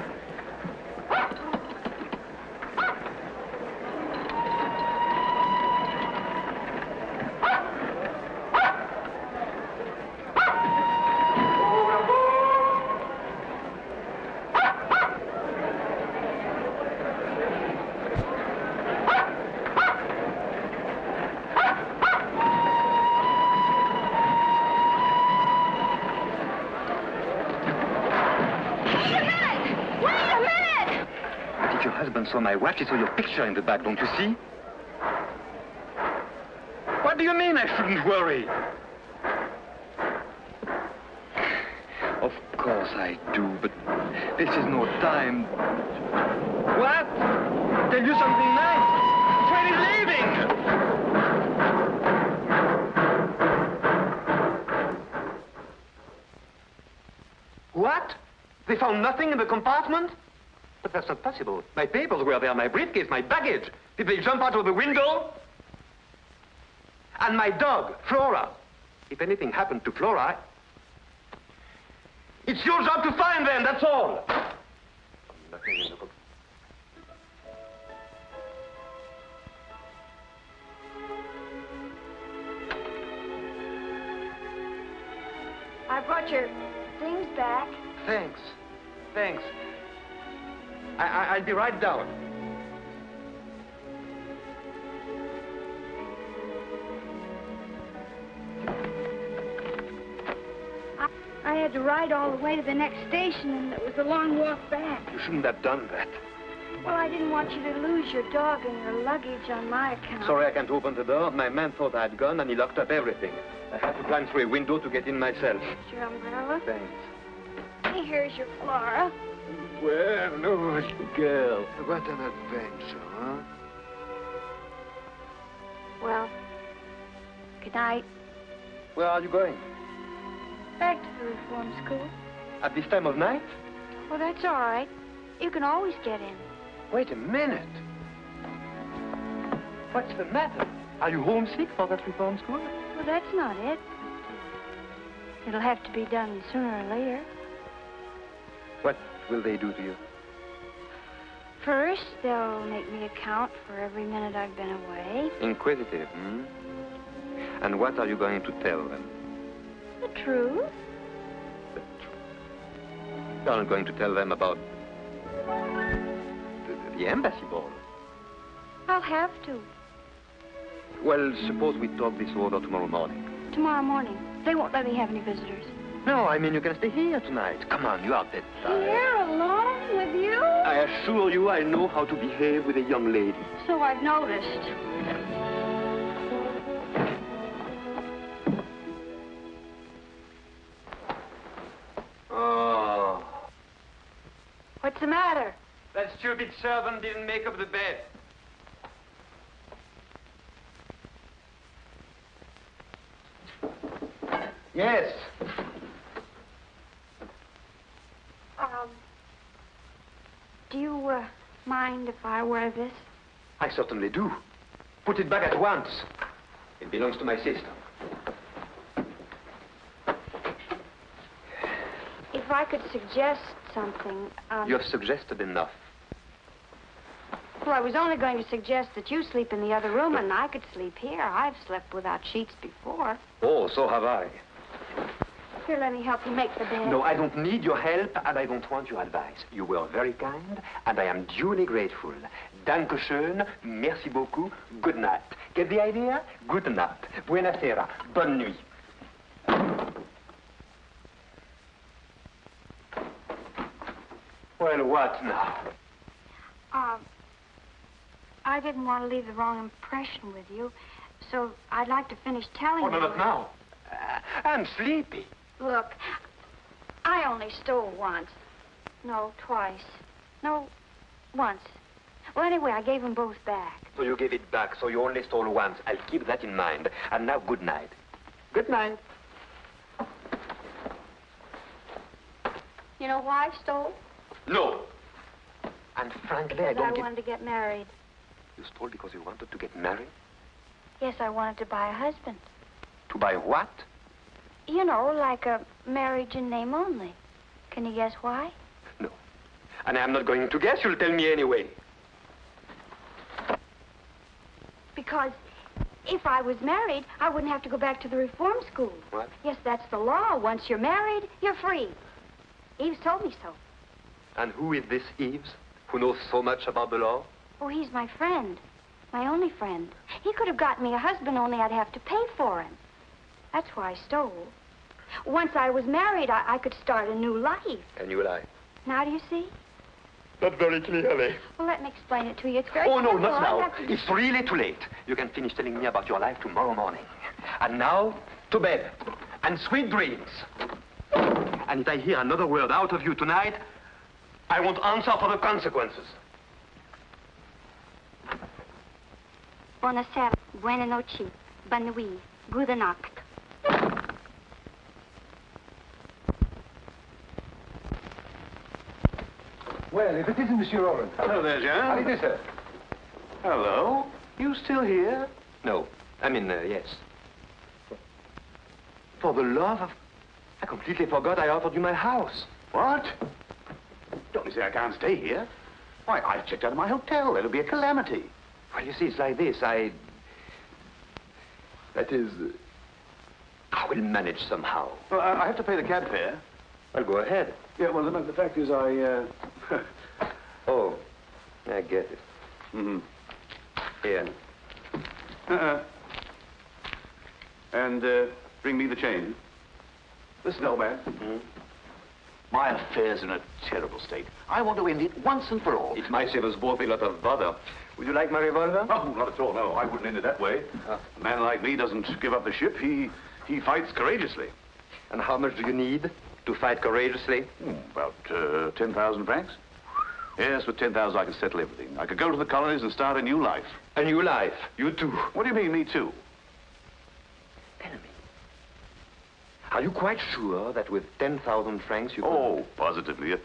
Saw my watch, he saw your picture in the back, don't you see? What do you mean I shouldn't worry? Of course I do, but this is no time. What? Tell you something nice. The train is leaving! What? They found nothing in the compartment? But that's not possible. My papers were there, my briefcase, my baggage. Did they jump out of the window? And my dog, Flora. If anything happened to Flora, it's your job to find them, that's all. Nothing in the book. brought your things back. Thanks. Thanks. I'll be right down. I had to ride all the way to the next station, and it was a long walk back. You shouldn't have done that. Well, I didn't want you to lose your dog and your luggage on my account. Sorry I can't open the door. My man thought I had gone, and he locked up everything. I had to climb through a window to get in myself. Here's your umbrella. Thanks. Hey, here's your Flora. Well, no, girl. What an adventure, huh? Well, good night. Where are you going? Back to the reform school. At this time of night? Well, that's all right. You can always get in. Wait a minute. What's the matter? Are you homesick for that reform school? Well, that's not it. It'll have to be done sooner or later. What will they do to you? First, they'll make me account for every minute I've been away. Inquisitive, hmm? And what are you going to tell them? The truth. You're not going to tell them about the embassy ball. I'll have to. Well, suppose we talk this over tomorrow morning. Tomorrow morning. They won't let me have any visitors. No, I mean you can stay here tonight. Come on, you are dead tired. Here, alone with you? I assure you I know how to behave with a young lady. So I've noticed. Oh. What's the matter? That stupid servant didn't make up the bed. Yes. Do you, mind if I wear this? I certainly do. Put it back at once. It belongs to my sister. If I could suggest something, You have suggested enough. Well, I was only going to suggest that you sleep in the other room and I could sleep here. I've slept without sheets before. Oh, so have I. Here, let me help you make the bed. No, I don't need your help, and I don't want your advice. You were very kind, and I am duly grateful. Danke schön, merci beaucoup, good night. Get the idea? Good night. Buena sera. Bonne nuit. Well, what now? I didn't want to leave the wrong impression with you, so I'd like to finish telling you. Oh, no, not now. I'm sleepy. Look, I only stole once. No, twice. No, once. Well, anyway, I gave them both back. So you gave it back, so you only stole once. I'll keep that in mind. And now, good night. Good night. You know why I stole? No. And frankly, I Because don't I wanted to get married. You stole because you wanted to get married? Yes, I wanted to buy a husband. To buy what? You know, like a marriage in name only. Can you guess why? No. And I'm not going to guess. You'll tell me anyway. Because if I was married, I wouldn't have to go back to the reform school. What? Yes, that's the law. Once you're married, you're free. Yves told me so. And who is this Yves, who knows so much about the law? Oh, he's my friend. My only friend. He could have gotten me a husband, only I'd have to pay for him. That's why I stole. Once I was married, I could start a new life. A new life? Now do you see? Not very clearly. Well, let me explain it to you. It's very Oh, no, simple. not now. I have to- It's really too late. You can finish telling me about your life tomorrow morning. And now, to bed. And sweet dreams. And if I hear another word out of you tonight, I won't answer for the consequences. Buonasera, buona noche, bonne nuit, gute Nacht. Well, if it isn't Monsieur Laurent. Hello there, Jean. How do you do, sir? Hello. You still here? No. I mean, yes. For the love of... I completely forgot I offered you my house. What? Don't you say I can't stay here? Why, I've checked out of my hotel. It'll be a calamity. Well, you see, it's like this. That is... I will manage somehow. Well, I have to pay the cab fare. Well, go ahead. Yeah, well, the fact is I, Oh, I get it. Mm-hmm. Here. And, bring me the change. Listen, old man. Hmm? My affair's in a terrible state. I want to end it once and for all. It might save us both a lot of bother. Would you like my revolver? Oh, not at all, no. I wouldn't end it that way. A man like me doesn't give up the ship. He fights courageously. And how much do you need to fight courageously? About 10,000 francs. Yes, with 10,000 I could settle everything. I could go to the colonies and start a new life. A new life? You too? What do you mean, me too? Tell me. Are you quite sure that with 10,000 francs you could... Oh, positively. Of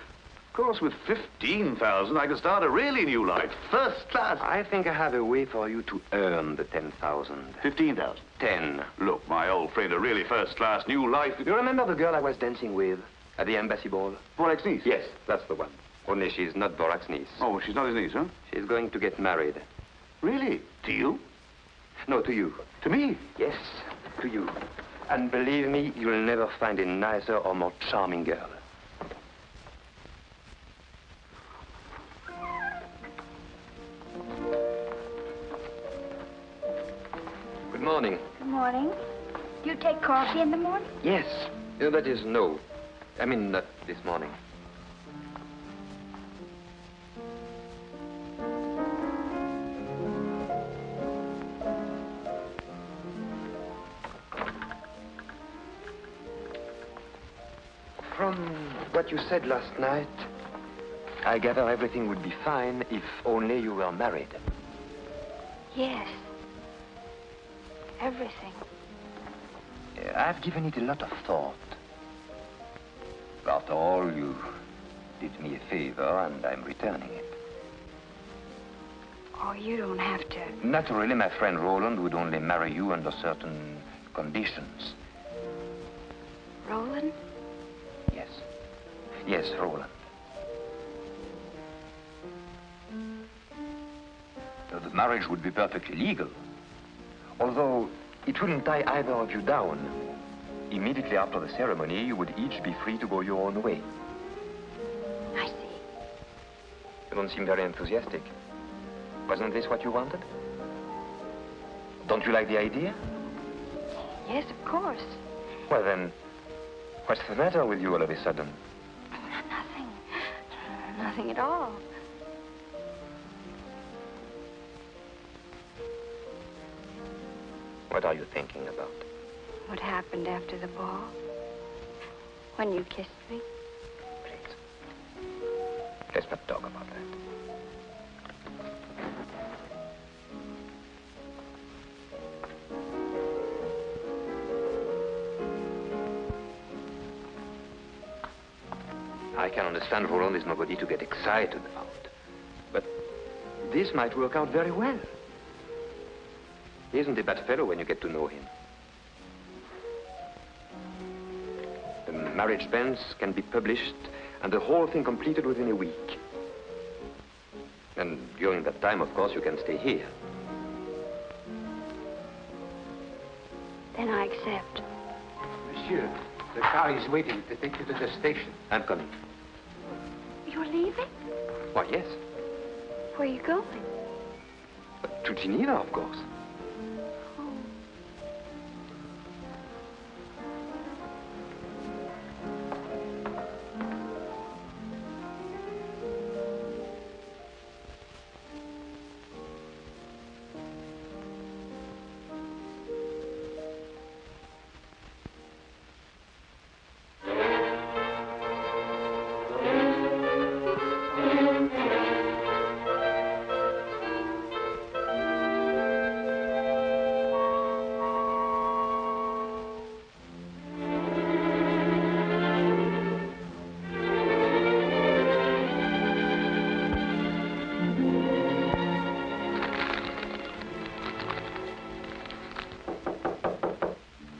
course, with 15,000 I could start a really new life. First class. I think I have a way for you to earn the 10,000. 15,000? 10. Look, my old friend, a really first-class new life... You remember the girl I was dancing with at the embassy ball? Borak's niece? Yes, that's the one. Only she's not Borak's niece. Oh, she's not his niece, huh? She's going to get married. Really? To you? No, to you. To me? Yes, to you. And believe me, you'll never find a nicer or more charming girl. Good morning. Good morning. Do you take coffee in the morning? Yes. That is no. I mean, not this morning. From what you said last night, I gather everything would be fine if only you were married. Yes. Everything. I've given it a lot of thought. After all, you did me a favor, and I'm returning it. Oh, you don't have to. Naturally, my friend Roland would only marry you under certain conditions. Roland? Yes. Yes, Roland. The marriage would be perfectly legal. Although it wouldn't tie either of you down. Immediately after the ceremony, you would each be free to go your own way. I see. You don't seem very enthusiastic. Wasn't this what you wanted? Don't you like the idea? Yes, of course. Well, then, what's the matter with you all of a sudden? Nothing. Nothing at all. What are you thinking about? What happened after the ball? When you kissed me? Please. Let's not talk about that. I can understand Roland is nobody to get excited about. But this might work out very well. He isn't a bad fellow when you get to know him. The marriage banns can be published and the whole thing completed within a week. And during that time, of course, you can stay here. Then I accept. Monsieur, the car is waiting to take you to the station. I'm coming. You're leaving? Why, yes. Where are you going? To Geneva, of course.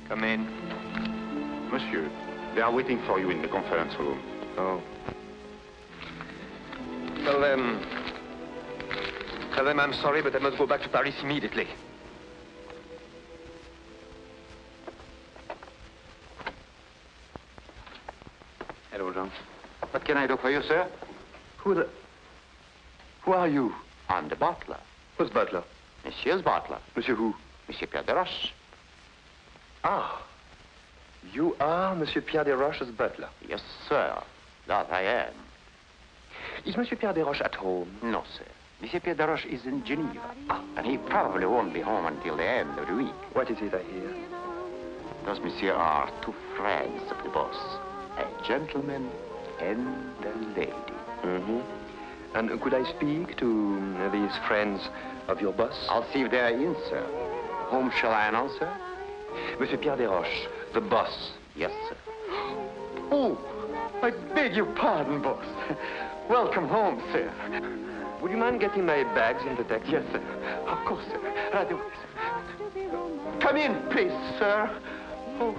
Come in. Monsieur, they are waiting for you in the conference room. Oh. Tell them I'm sorry, but I must go back to Paris immediately. Hello, Jean. What can I do for you, sir? Who are you? I'm the butler. Who's butler? Monsieur's butler. Monsieur who? Monsieur Pierre de Roche. Ah. You are Monsieur Pierre de Roche's butler? Yes, sir. That I am. Is Monsieur Pierre de Roche at home? No, sir. Monsieur Pierre de Roche is in Geneva. And he probably won't be home until the end of the week. What is it I hear? Those monsieur are two friends of the boss. A gentleman and a lady. Mm-hmm. And could I speak to these friends of your boss? I'll see if they're in, sir. Whom shall I announce, sir? Monsieur Pierre de Roche, the boss. Yes, sir. Oh, I beg your pardon, boss. Welcome home, sir. Would you mind getting my bags in the taxi? Yes, sir. Of course, sir. Right away, sir. Come in, please, sir. Oh.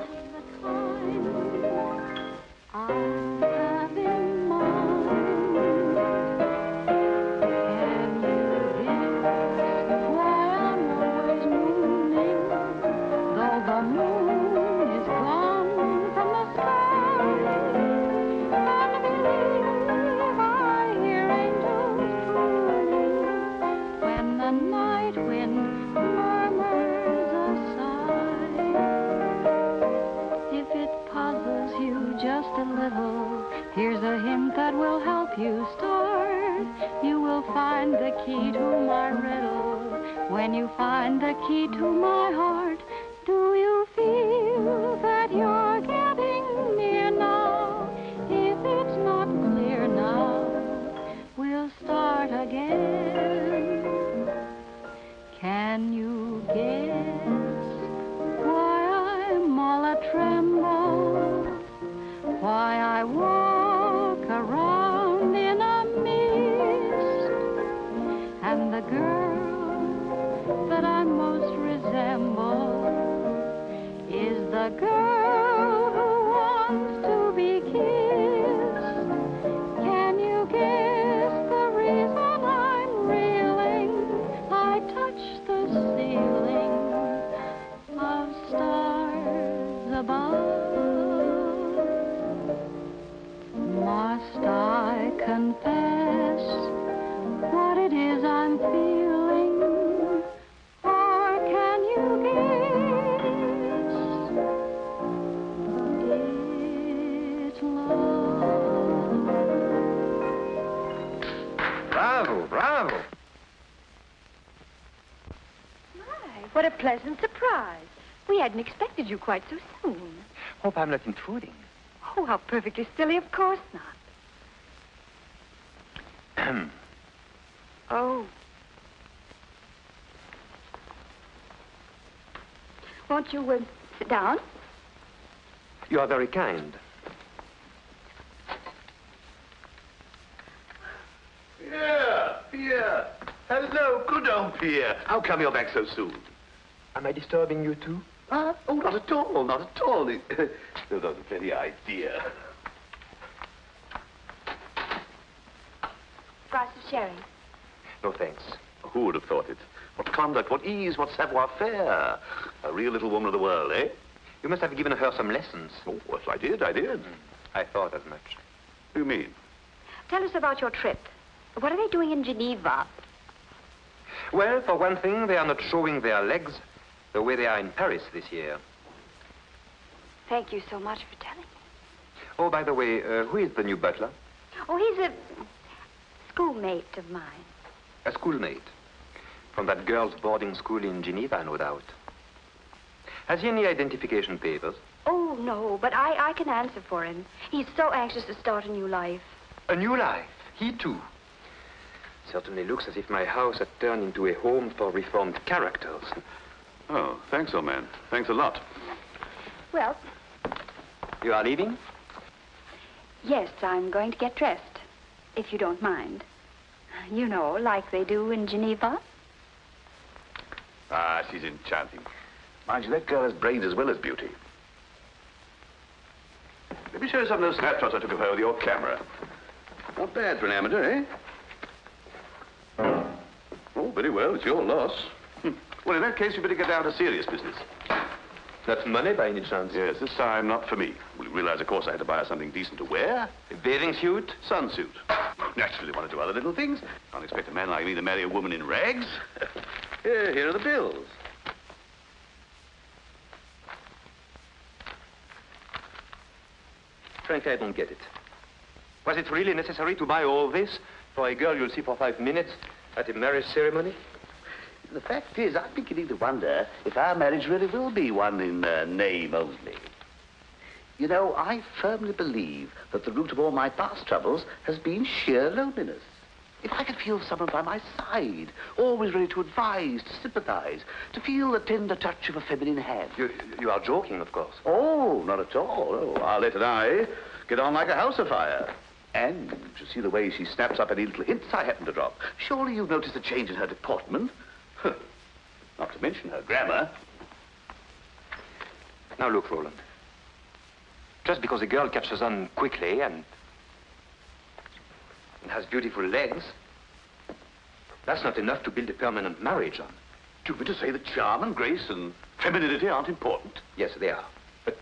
Here's a hint that will help you start. You will find the key to my riddle. When you find the key to my heart, do you feel that you're getting near now? If it's not clear now, we'll start again. Can you guess why I'm all a-tremble? Why I walk around in a mist, and the girl that I most resemble is the girl who wants to be kissed. Can you guess the reason I'm reeling? I touch the ceiling of stars above. Must I confess what it is I'm feeling, or can you guess? It's love. Bravo, bravo. My, what a pleasant surprise. We hadn't expected you quite so soon. Hope I'm not intruding. Oh, how perfectly silly. Of course not. Oh. Won't you sit down? You are very kind. Pierre. Hello, good old Pierre. How come you're back so soon? Am I disturbing you too? Oh, not at all, not at all. No, not the very idea. Glass of sherry. No, thanks. Who would have thought it? What conduct, what ease, what savoir-faire. A real little woman of the world, eh? You must have given her some lessons. Oh, yes, I did. I thought as much. What do you mean? Tell us about your trip. What are they doing in Geneva? Well, for one thing, they are not showing their legs the way they are in Paris this year. Thank you so much for telling me. Oh, by the way, who is the new butler? Oh, he's a schoolmate of mine. A schoolmate. From that girls' boarding school in Geneva, no doubt. Has he any identification papers? Oh, no, but I can answer for him. He's so anxious to start a new life. A new life? He too? Certainly looks as if my house had turned into a home for reformed characters. Oh, thanks, old man. Thanks a lot. Well... You are leaving? Yes, I'm going to get dressed, if you don't mind. You know, like they do in Geneva. Ah, she's enchanting. Mind you, that girl has brains as well as beauty. Let me show you some of those snapshots I took of her with your camera. Not bad for an amateur, eh? Oh, very well. It's your loss. Well, in that case, you better get down to serious business. Not money by any chance? Yes, this time not for me. Well, you realize, of course, I had to buy her something decent to wear. A bathing suit? Sunsuit. Naturally want to do other little things. Can't expect a man like me to marry a woman in rags. Here are the bills. Frankly, I don't get it. Was it really necessary to buy all this for a girl you'll see for 5 minutes at a marriage ceremony? The fact is, I'm beginning to wonder if our marriage really will be one in name only. You know, I firmly believe that the root of all my past troubles has been sheer loneliness. If I could feel someone by my side, always ready to advise, to sympathize, to feel the tender touch of a feminine hand. You are joking, of course. Oh, not at all. Oh, Arlette and I get on like a house afire. And to see the way she snaps up any little hints I happen to drop. Surely you've noticed a change in her deportment? Not to mention her grammar. Now look, Roland. Just because a girl catches on quickly and has beautiful legs, that's not enough to build a permanent marriage on. Do you mean to say that charm and grace and femininity aren't important? Yes, they are. But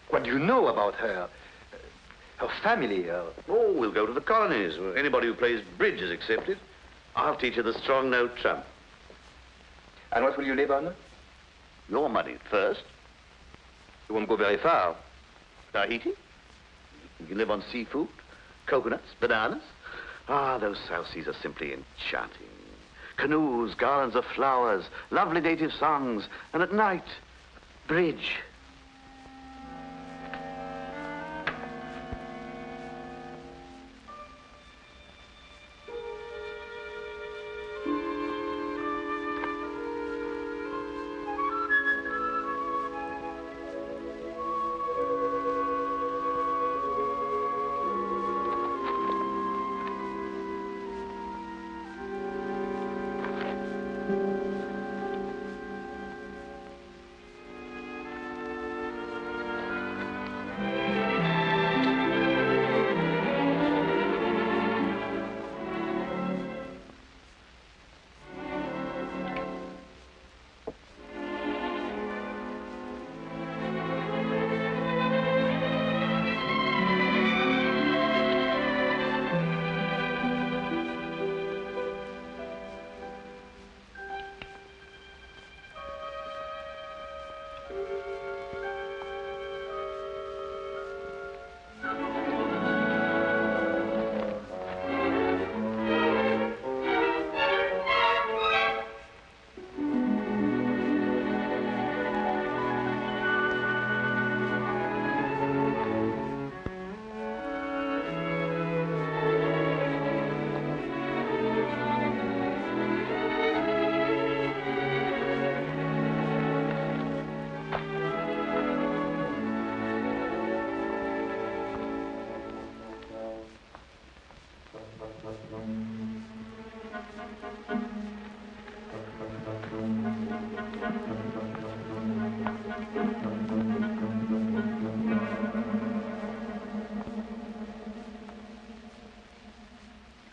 what do you know about her? Her family, her... Oh, we'll go to the colonies. Anybody who plays bridge is accepted. I'll teach her the strong note trump. And what will you live on? Your money first. You won't go very far. Tahiti? You can live on seafood, coconuts, bananas. Ah, those South Seas are simply enchanting. Canoes, garlands of flowers, lovely native songs, and at night, bridge.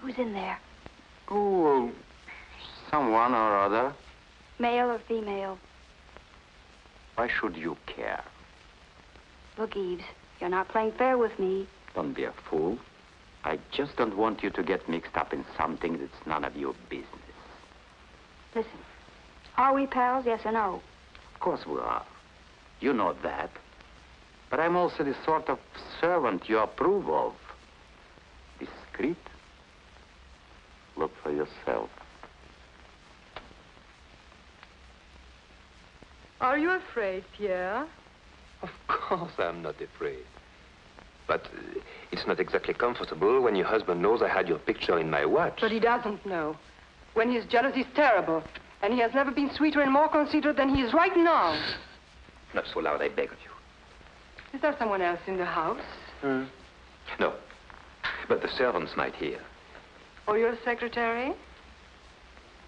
Who's in there? Oh, someone or other. Male or female? Why should you care? Look, Yves, you're not playing fair with me. Don't be a fool. I just don't want you to get mixed up in something that's none of your business. Listen, are we pals, yes or no? Of course we are. You know that. But I'm also the sort of servant you approve of. Discreet. Look for yourself. Are you afraid, Pierre? Of course I'm not afraid. But it's not exactly comfortable when your husband knows I had your picture in my watch. But he doesn't know. When he's jealous, he's terrible. And he has never been sweeter and more considerate than he is right now. Not so loud, I beg of you. Is there someone else in the house? No. But the servants might hear. Or your secretary?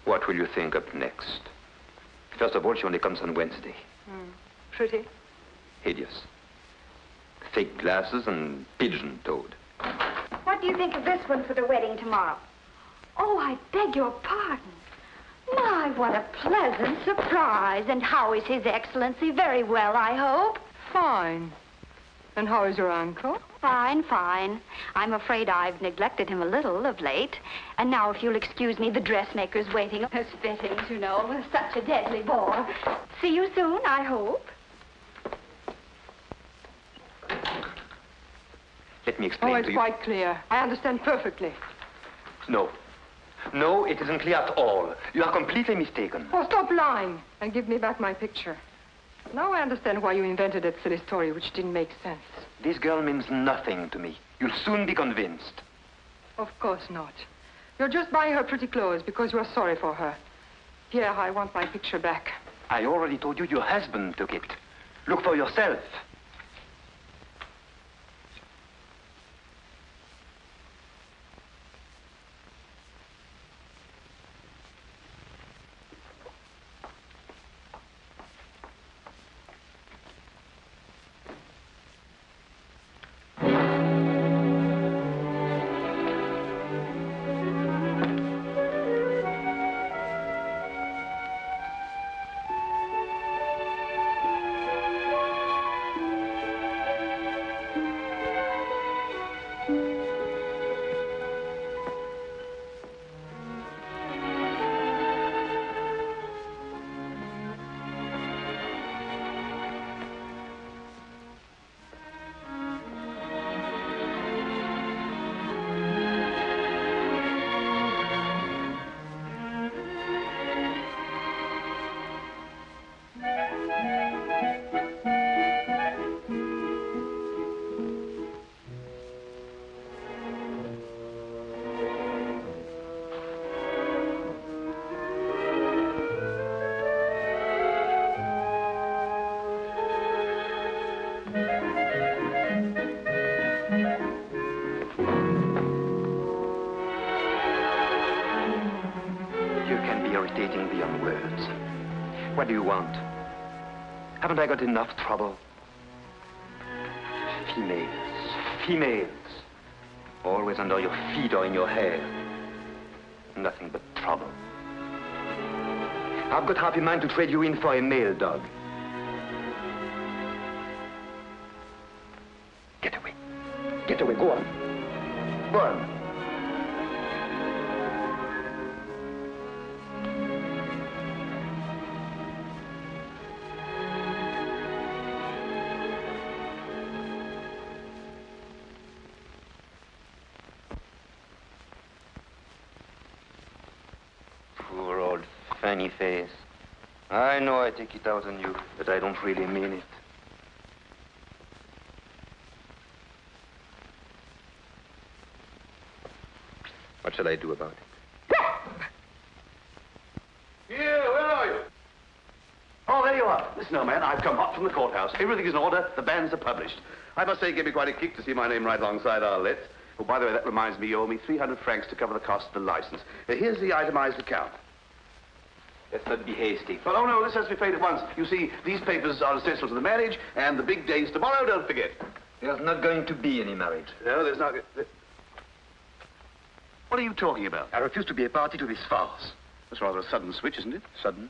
What will you think up next? First of all, she only comes on Wednesday. Pretty. Hideous. Fake glasses and pigeon-toed. What do you think of this one for the wedding tomorrow? Oh, I beg your pardon. My, what a pleasant surprise. And how is His Excellency? Very well, I hope. Fine. And how is your uncle? Fine, fine. I'm afraid I've neglected him a little of late. And now, if you'll excuse me, the dressmaker's waiting. His fittings, you know, such a deadly bore. See you soon, I hope. Let me explain to you. Oh, it's quite clear. I understand perfectly. No. No, it isn't clear at all. You are completely mistaken. Oh, stop lying and give me back my picture. Now I understand why you invented that silly story which didn't make sense. This girl means nothing to me. You'll soon be convinced. Of course not. You're just buying her pretty clothes because you are sorry for her. Pierre, I want my picture back. I already told you your husband took it. Look for yourself. Beyond words. What do you want? Haven't I got enough trouble? Females. Always under your feet or in your hair. Nothing but trouble. I've got half a mind to trade you in for a male dog. Get away. Get away. Go on. Go on. Funny face. I know I take it out on you, but I don't really mean it. What shall I do about it? Here, where are you? Oh, there you are. Listen, old man, I've come hot from the courthouse. Everything is in order. The banns are published. I must say it gave me quite a kick to see my name right alongside Arlette. Oh, by the way, that reminds me, you owe me 300 francs to cover the cost of the license. Here's the itemized account. Let's not be hasty. Well, oh, no, this has to be paid at once. You see, these papers are essential to the marriage, and the big day's tomorrow, don't forget. There's not going to be any marriage. No, there's not... What are you talking about? I refuse to be a party to this farce. That's rather a sudden switch, isn't it? Sudden?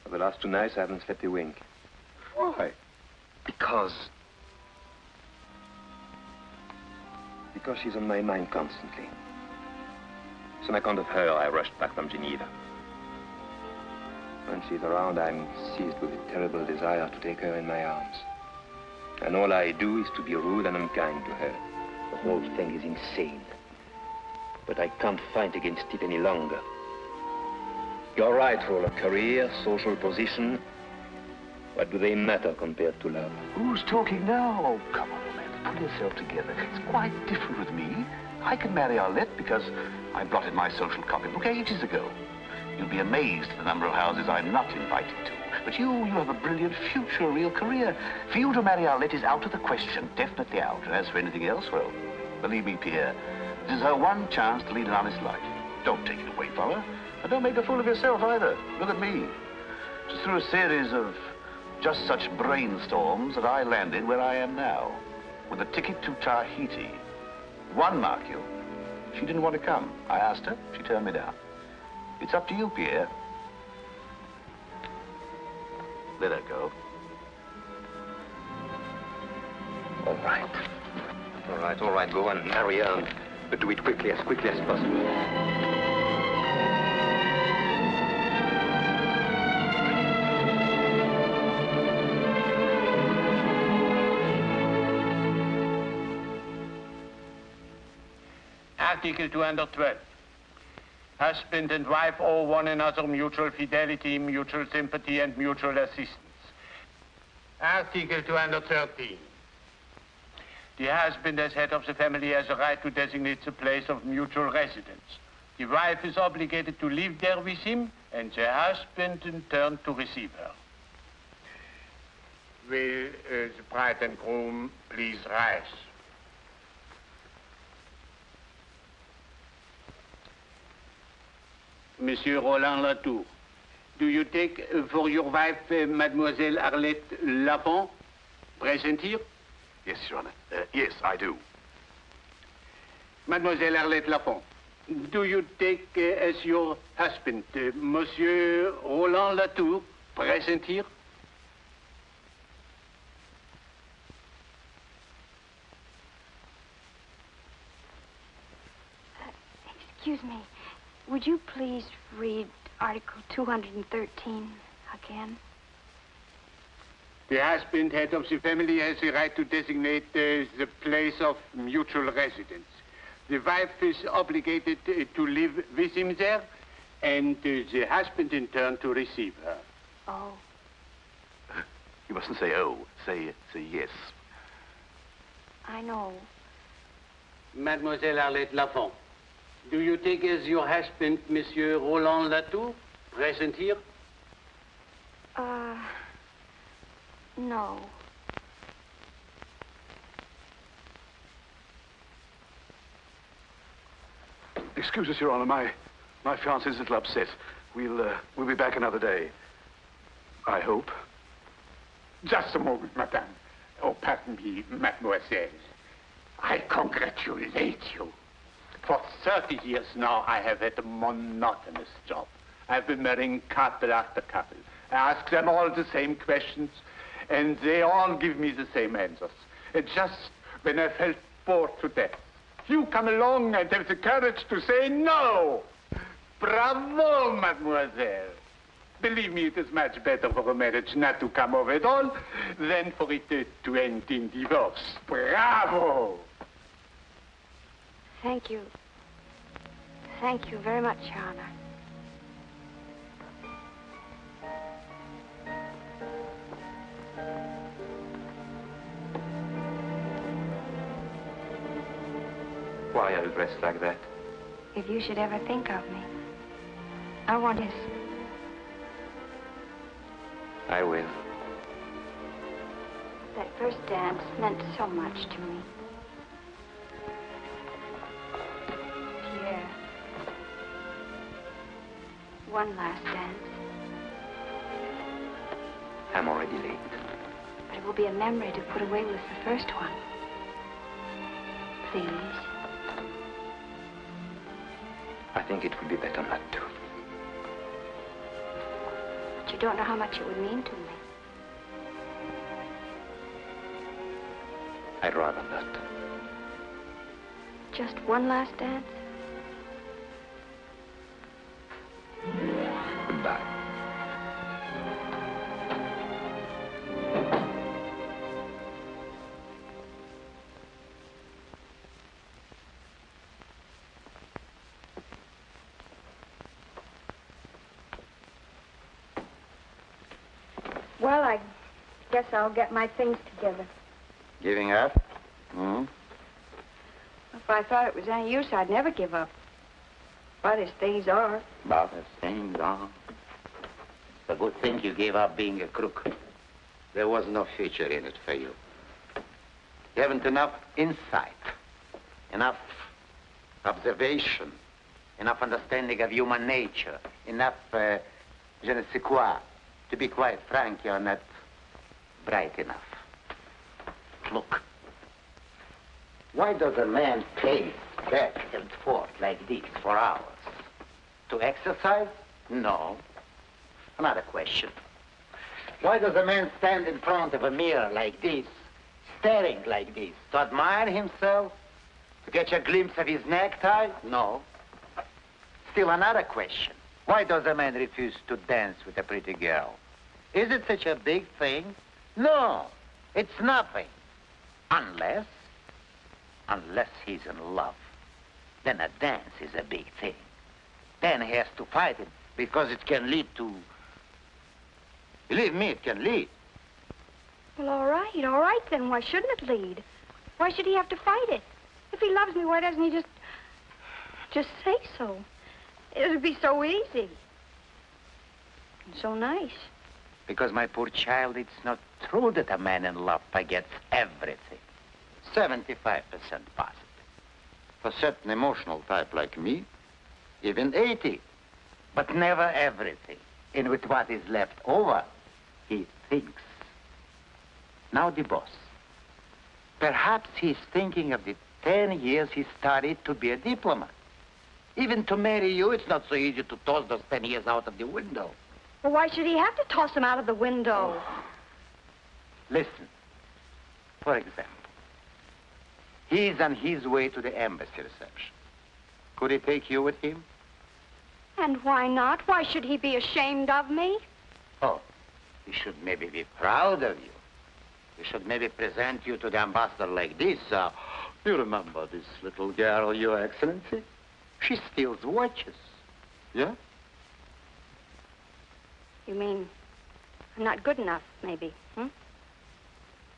For the last 2 nights, I haven't slept a wink. Why? Because she's on my mind constantly. So on account of her, I rushed back from Geneva. When she's around, I'm seized with a terrible desire to take her in my arms. And all I do is to be rude and unkind to her. The whole thing is insane. But I can't fight against it any longer. You're right, for a career, social position. What do they matter compared to love? Who's talking now? Oh, come on, man, pull yourself together. It's quite different with me. I can marry Arlette because I blotted my social copybook ages ago. You'll be amazed at the number of houses I'm not invited to. But you have a brilliant future, a real career. For you to marry Arlette is out of the question, definitely out. And as for anything else, well, believe me, Pierre, this is her one chance to lead an honest life. Don't take it away from her. And don't make a fool of yourself either. Look at me. Just through a series of just such brainstorms that I landed where I am now, with a ticket to Tahiti. One, mark you, she didn't want to come. I asked her, she turned me down. It's up to you, Pierre. Let her go. All right. All right, go and marry her, but do it quickly as possible. Article 212. Husband and wife owe one another mutual fidelity, mutual sympathy, and mutual assistance. Article 213. The husband, as head of the family, has a right to designate the place of mutual residence. The wife is obligated to live there with him, and the husband, in turn, to receive her. Will the bride and groom please rise? Monsieur Roland Latour, do you take for your wife Mademoiselle Arlette Lafont, present here? Yes, Your Honor. Yes, I do. Mademoiselle Arlette Lafont, do you take as your husband Monsieur Roland Latour, present here? Excuse me. Would you please read Article 213 again? The husband, head of the family, has the right to designate the place of mutual residence. The wife is obligated to live with him there, and the husband, in turn, to receive her. Oh. You mustn't say oh. Say yes. I know. Mademoiselle Arlette Lafont, do you take as your husband Monsieur Roland Latour, present here? No. Excuse us, Your Honor. My fiancé's a little upset. We'll be back another day. I hope. Just a moment, madame. Oh, pardon me, mademoiselle. I congratulate you. For 30 years now, I have had a monotonous job. I've been marrying couple after couple. I ask them all the same questions, and they all give me the same answers. And just when I felt bored to death, you come along and have the courage to say no. Bravo, mademoiselle. Believe me, it is much better for a marriage not to come off at all than for it to end in divorce. Bravo! Thank you. Thank you very much, Your Honor. Why are you dressed like that? If you should ever think of me, I want this. I will. That first dance meant so much to me. Pierre. One last dance. I'm already late. But it will be a memory to put away with the first one. Please. I think it would be better not to. But you don't know how much it would mean to me. I'd rather not. Just one last dance? Goodbye. Well, I guess I'll get my things together. Giving up? If I thought it was any use, I'd never give up. But as things are... But as things are. It's a good thing you gave up being a crook. There was no future in it for you. You haven't enough insight, enough observation, enough understanding of human nature, enough je ne sais quoi. To be quite frank, you're not bright enough. Look. Why does a man pace back and forth like this for hours? To exercise? No. Another question. Why does a man stand in front of a mirror like this, staring like this? To admire himself? To catch a glimpse of his necktie? No. Still another question. Why does a man refuse to dance with a pretty girl? Is it such a big thing? No, it's nothing. Unless he's in love. Then a dance is a big thing. Then he has to fight it because it can lead to... Believe me, it can lead. Well, all right then. Why shouldn't it lead? Why should he have to fight it? If he loves me, why doesn't he just say so? It would be so easy. And so nice. Because, my poor child, it's not true that a man in love forgets everything. 75% positive. For a certain emotional type like me, even 80. But never everything. And with what is left over, he thinks. Now the boss. Perhaps he's thinking of the 10 years he studied to be a diplomat. Even to marry you, it's not so easy to toss those 10 years out of the window. Well, why should he have to toss him out of the window? Oh. Listen. For example, he's on his way to the embassy reception. Could he take you with him? And why not? Why should he be ashamed of me? Oh, he should maybe be proud of you. He should maybe present you to the ambassador like this. You remember this little girl, Your Excellency? She steals watches. Yeah? You mean I'm not good enough, maybe,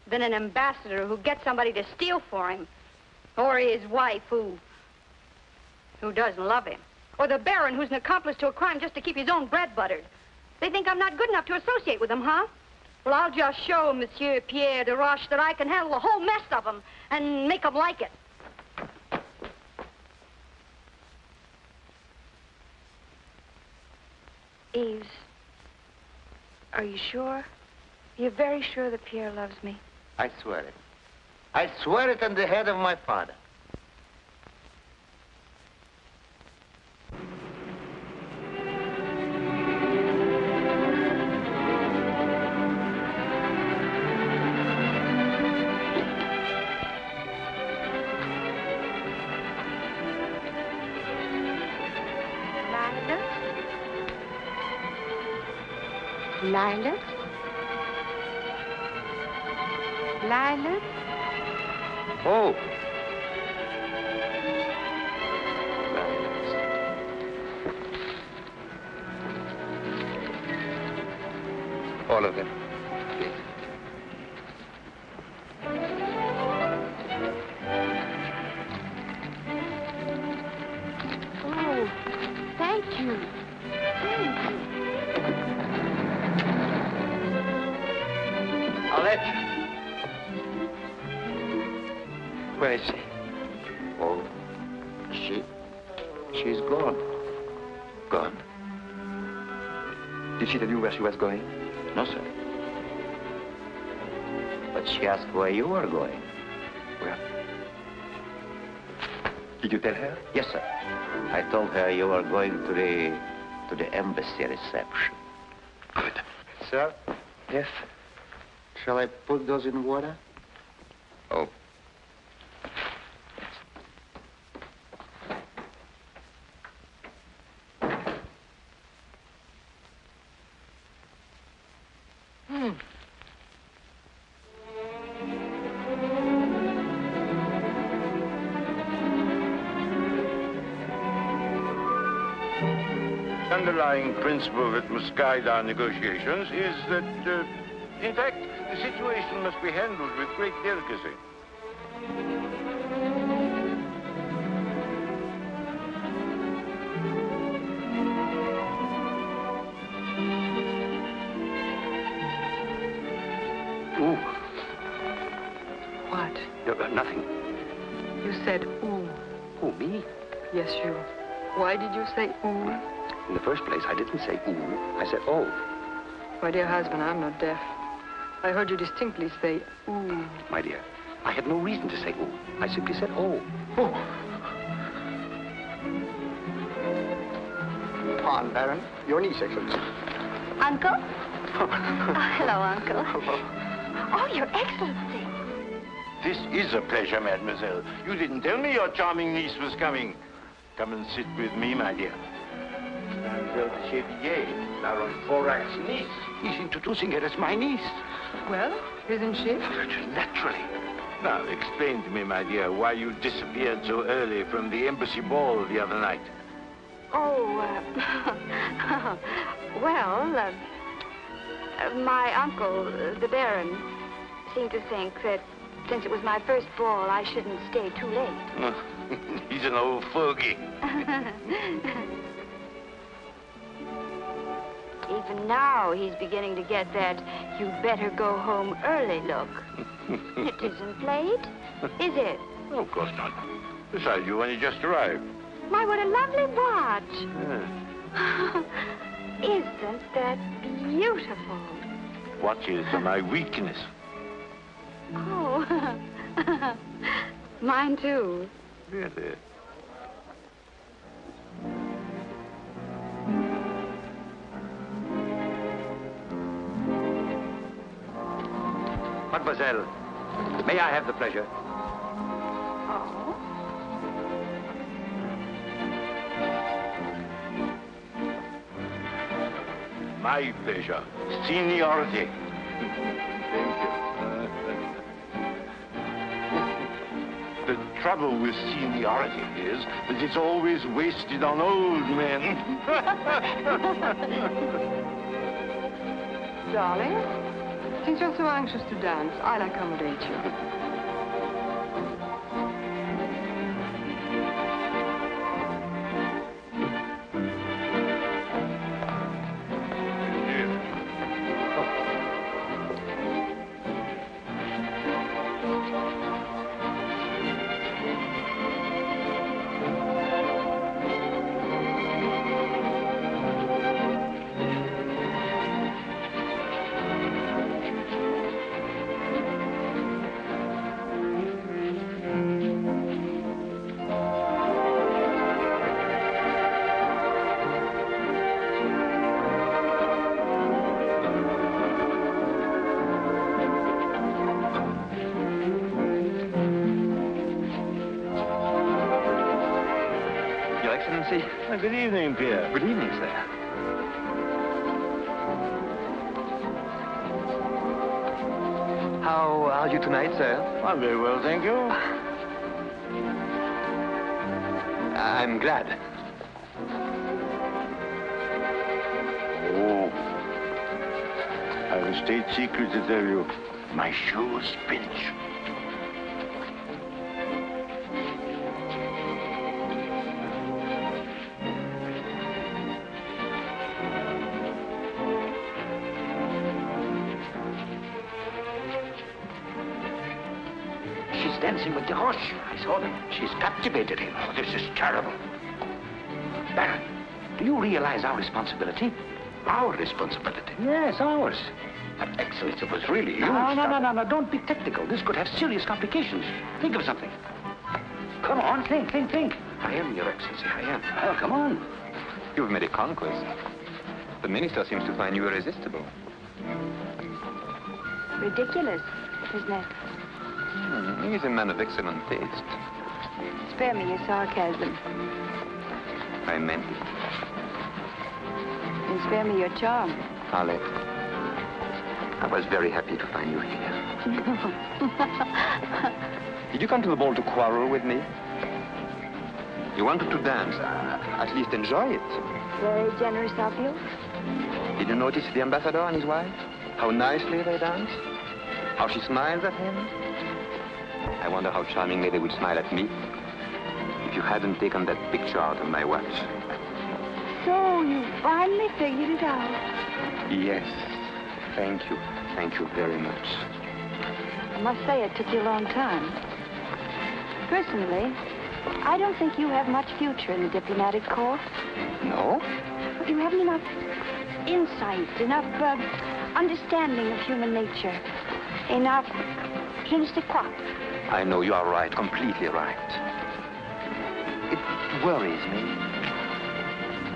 Then an ambassador who gets somebody to steal for him. Or his wife who doesn't love him. Or the baron who's an accomplice to a crime just to keep his own bread buttered. They think I'm not good enough to associate with them, huh? Well, I'll just show Monsieur Pierre de Roche that I can handle a whole mess of them and make them like it. Yves, are you sure? You're very sure that Pierre loves me? I swear it. I swear it on the head of my father. Lilac? Lilac? Oh. All of them. Please. Oh, thank you. Thank you. Arlette. Where is she? Oh, she's gone. Gone? Did she tell you where she was going? No, sir. But she asked where you were going. Where? Did you tell her? Yes, sir. I told her you were going to the embassy reception. Good. Sir? Yes? Shall I put those in water? Oh. The underlying principle that must guide our negotiations is that, in fact, the situation must be handled with great delicacy. Ooh. What? No, nothing. You said ooh. Who, me? Yes, you. Why did you say ooh? In the first place, I didn't say ooh. I said oh. My dear husband, I'm not deaf. I heard you distinctly say ooh. My dear, I had no reason to say ooh. I simply said oh. Oh. on, Baron. Your niece, Excellency. Uncle? Hello, Uncle. Oh, Your Excellency. This is a pleasure, mademoiselle. You didn't tell me your charming niece was coming. Come and sit with me, my dear. Mademoiselle de Chevilliers, Baron Forac's niece. He's introducing her as my niece. Well, isn't she? Naturally. Now, explain to me, my dear, why you disappeared so early from the embassy ball the other night. Oh, well, my uncle, the Baron, seemed to think that since it was my first ball, I shouldn't stay too late. He's an old fogey. Even now, he's beginning to get that you'd better go home early look. It isn't late, is it? Oh, of course not. Besides, you only just arrived. My, what a lovely watch. Yeah. Isn't that beautiful? Watches are my weakness. Oh, mine too. Really? Mademoiselle, may I have the pleasure? Oh? My pleasure. Seniority. Thank you. The trouble with seniority is that it's always wasted on old men. Darling, since you're so anxious to dance, I'll accommodate you. Good evening, Pierre. Good evening, sir. How are you tonight, sir? I'm very well, thank you. I'm glad. Oh, I have a state secret to tell you. My shoes pinch. Dancing with the horse. I saw them. She's captivated him. Oh, this is terrible. Baron, do you realize our responsibility? Our responsibility? Yes, ours. But, Excellency, it was really you. No. Don't be technical. This could have serious complications. Think of something. Come on, think. I am, Your Excellency, I am. Well, come on. You've made a conquest. The minister seems to find you irresistible. Ridiculous, isn't it? He's a man of excellent taste. Spare me your sarcasm. I meant it. And spare me your charm. Arlette, I was very happy to find you here. Did you come to the ball to quarrel with me? You wanted to dance. At least enjoy it. Very generous of you. Did you notice the ambassador and his wife? How nicely they dance? How she smiles at him? I wonder how charmingly they would smile at me if you hadn't taken that picture out of my watch. So you finally figured it out. Yes. Thank you. Thank you very much. I must say it took you a long time. Personally, I don't think you have much future in the diplomatic corps. No? You haven't enough insight, enough understanding of human nature, enough je ne sais quoi. I know you are right, completely right. It worries me.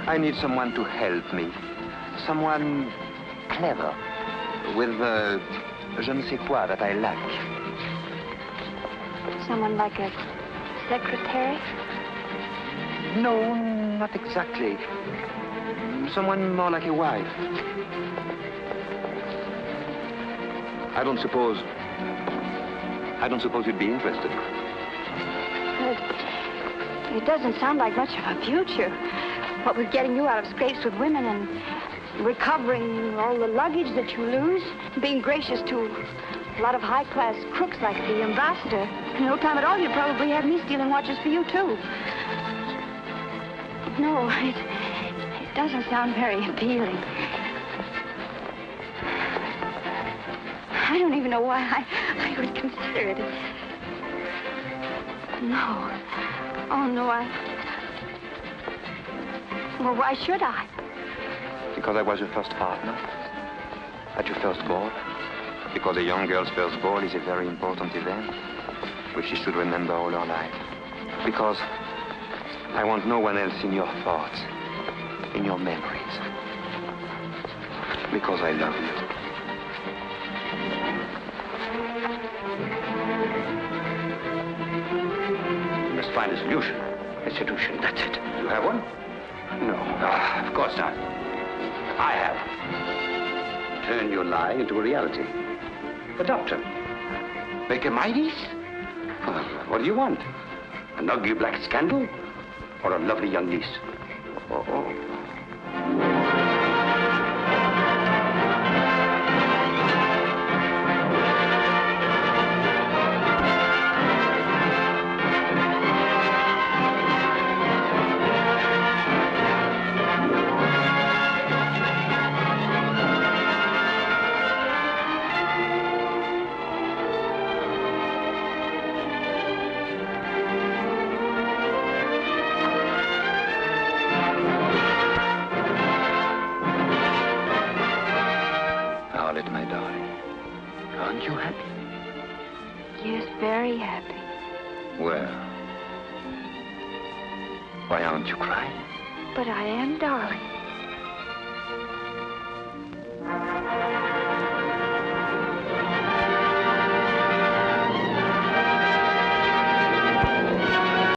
I need someone to help me. Someone clever, with je ne sais quoi that I lack. Someone like a secretary? No, not exactly. Someone more like a wife. I don't suppose you'd be interested. It doesn't sound like much of a future. What with getting you out of scrapes with women and recovering all the luggage that you lose, being gracious to a lot of high-class crooks like the ambassador. In no time at all, you'd probably have me stealing watches for you, too. No, it doesn't sound very appealing. I don't even know why I would consider it. No. Oh, no, Well, why should I? Because I was your first partner. At your first ball. Because a young girl's first ball is a very important event, which she should remember all her life. Because I want no one else in your thoughts, in your memories. Because I love you. You must find a solution. A solution, that's it. You have one? No. Ah, of course not. I have. Turn your lie into a reality. A doctor. Make a my niece? Well, what do you want? An ugly black scandal? Or a lovely young niece? Oh. Arlette, my darling, aren't you happy? Yes, very happy. Well, why aren't you crying? But I am, darling.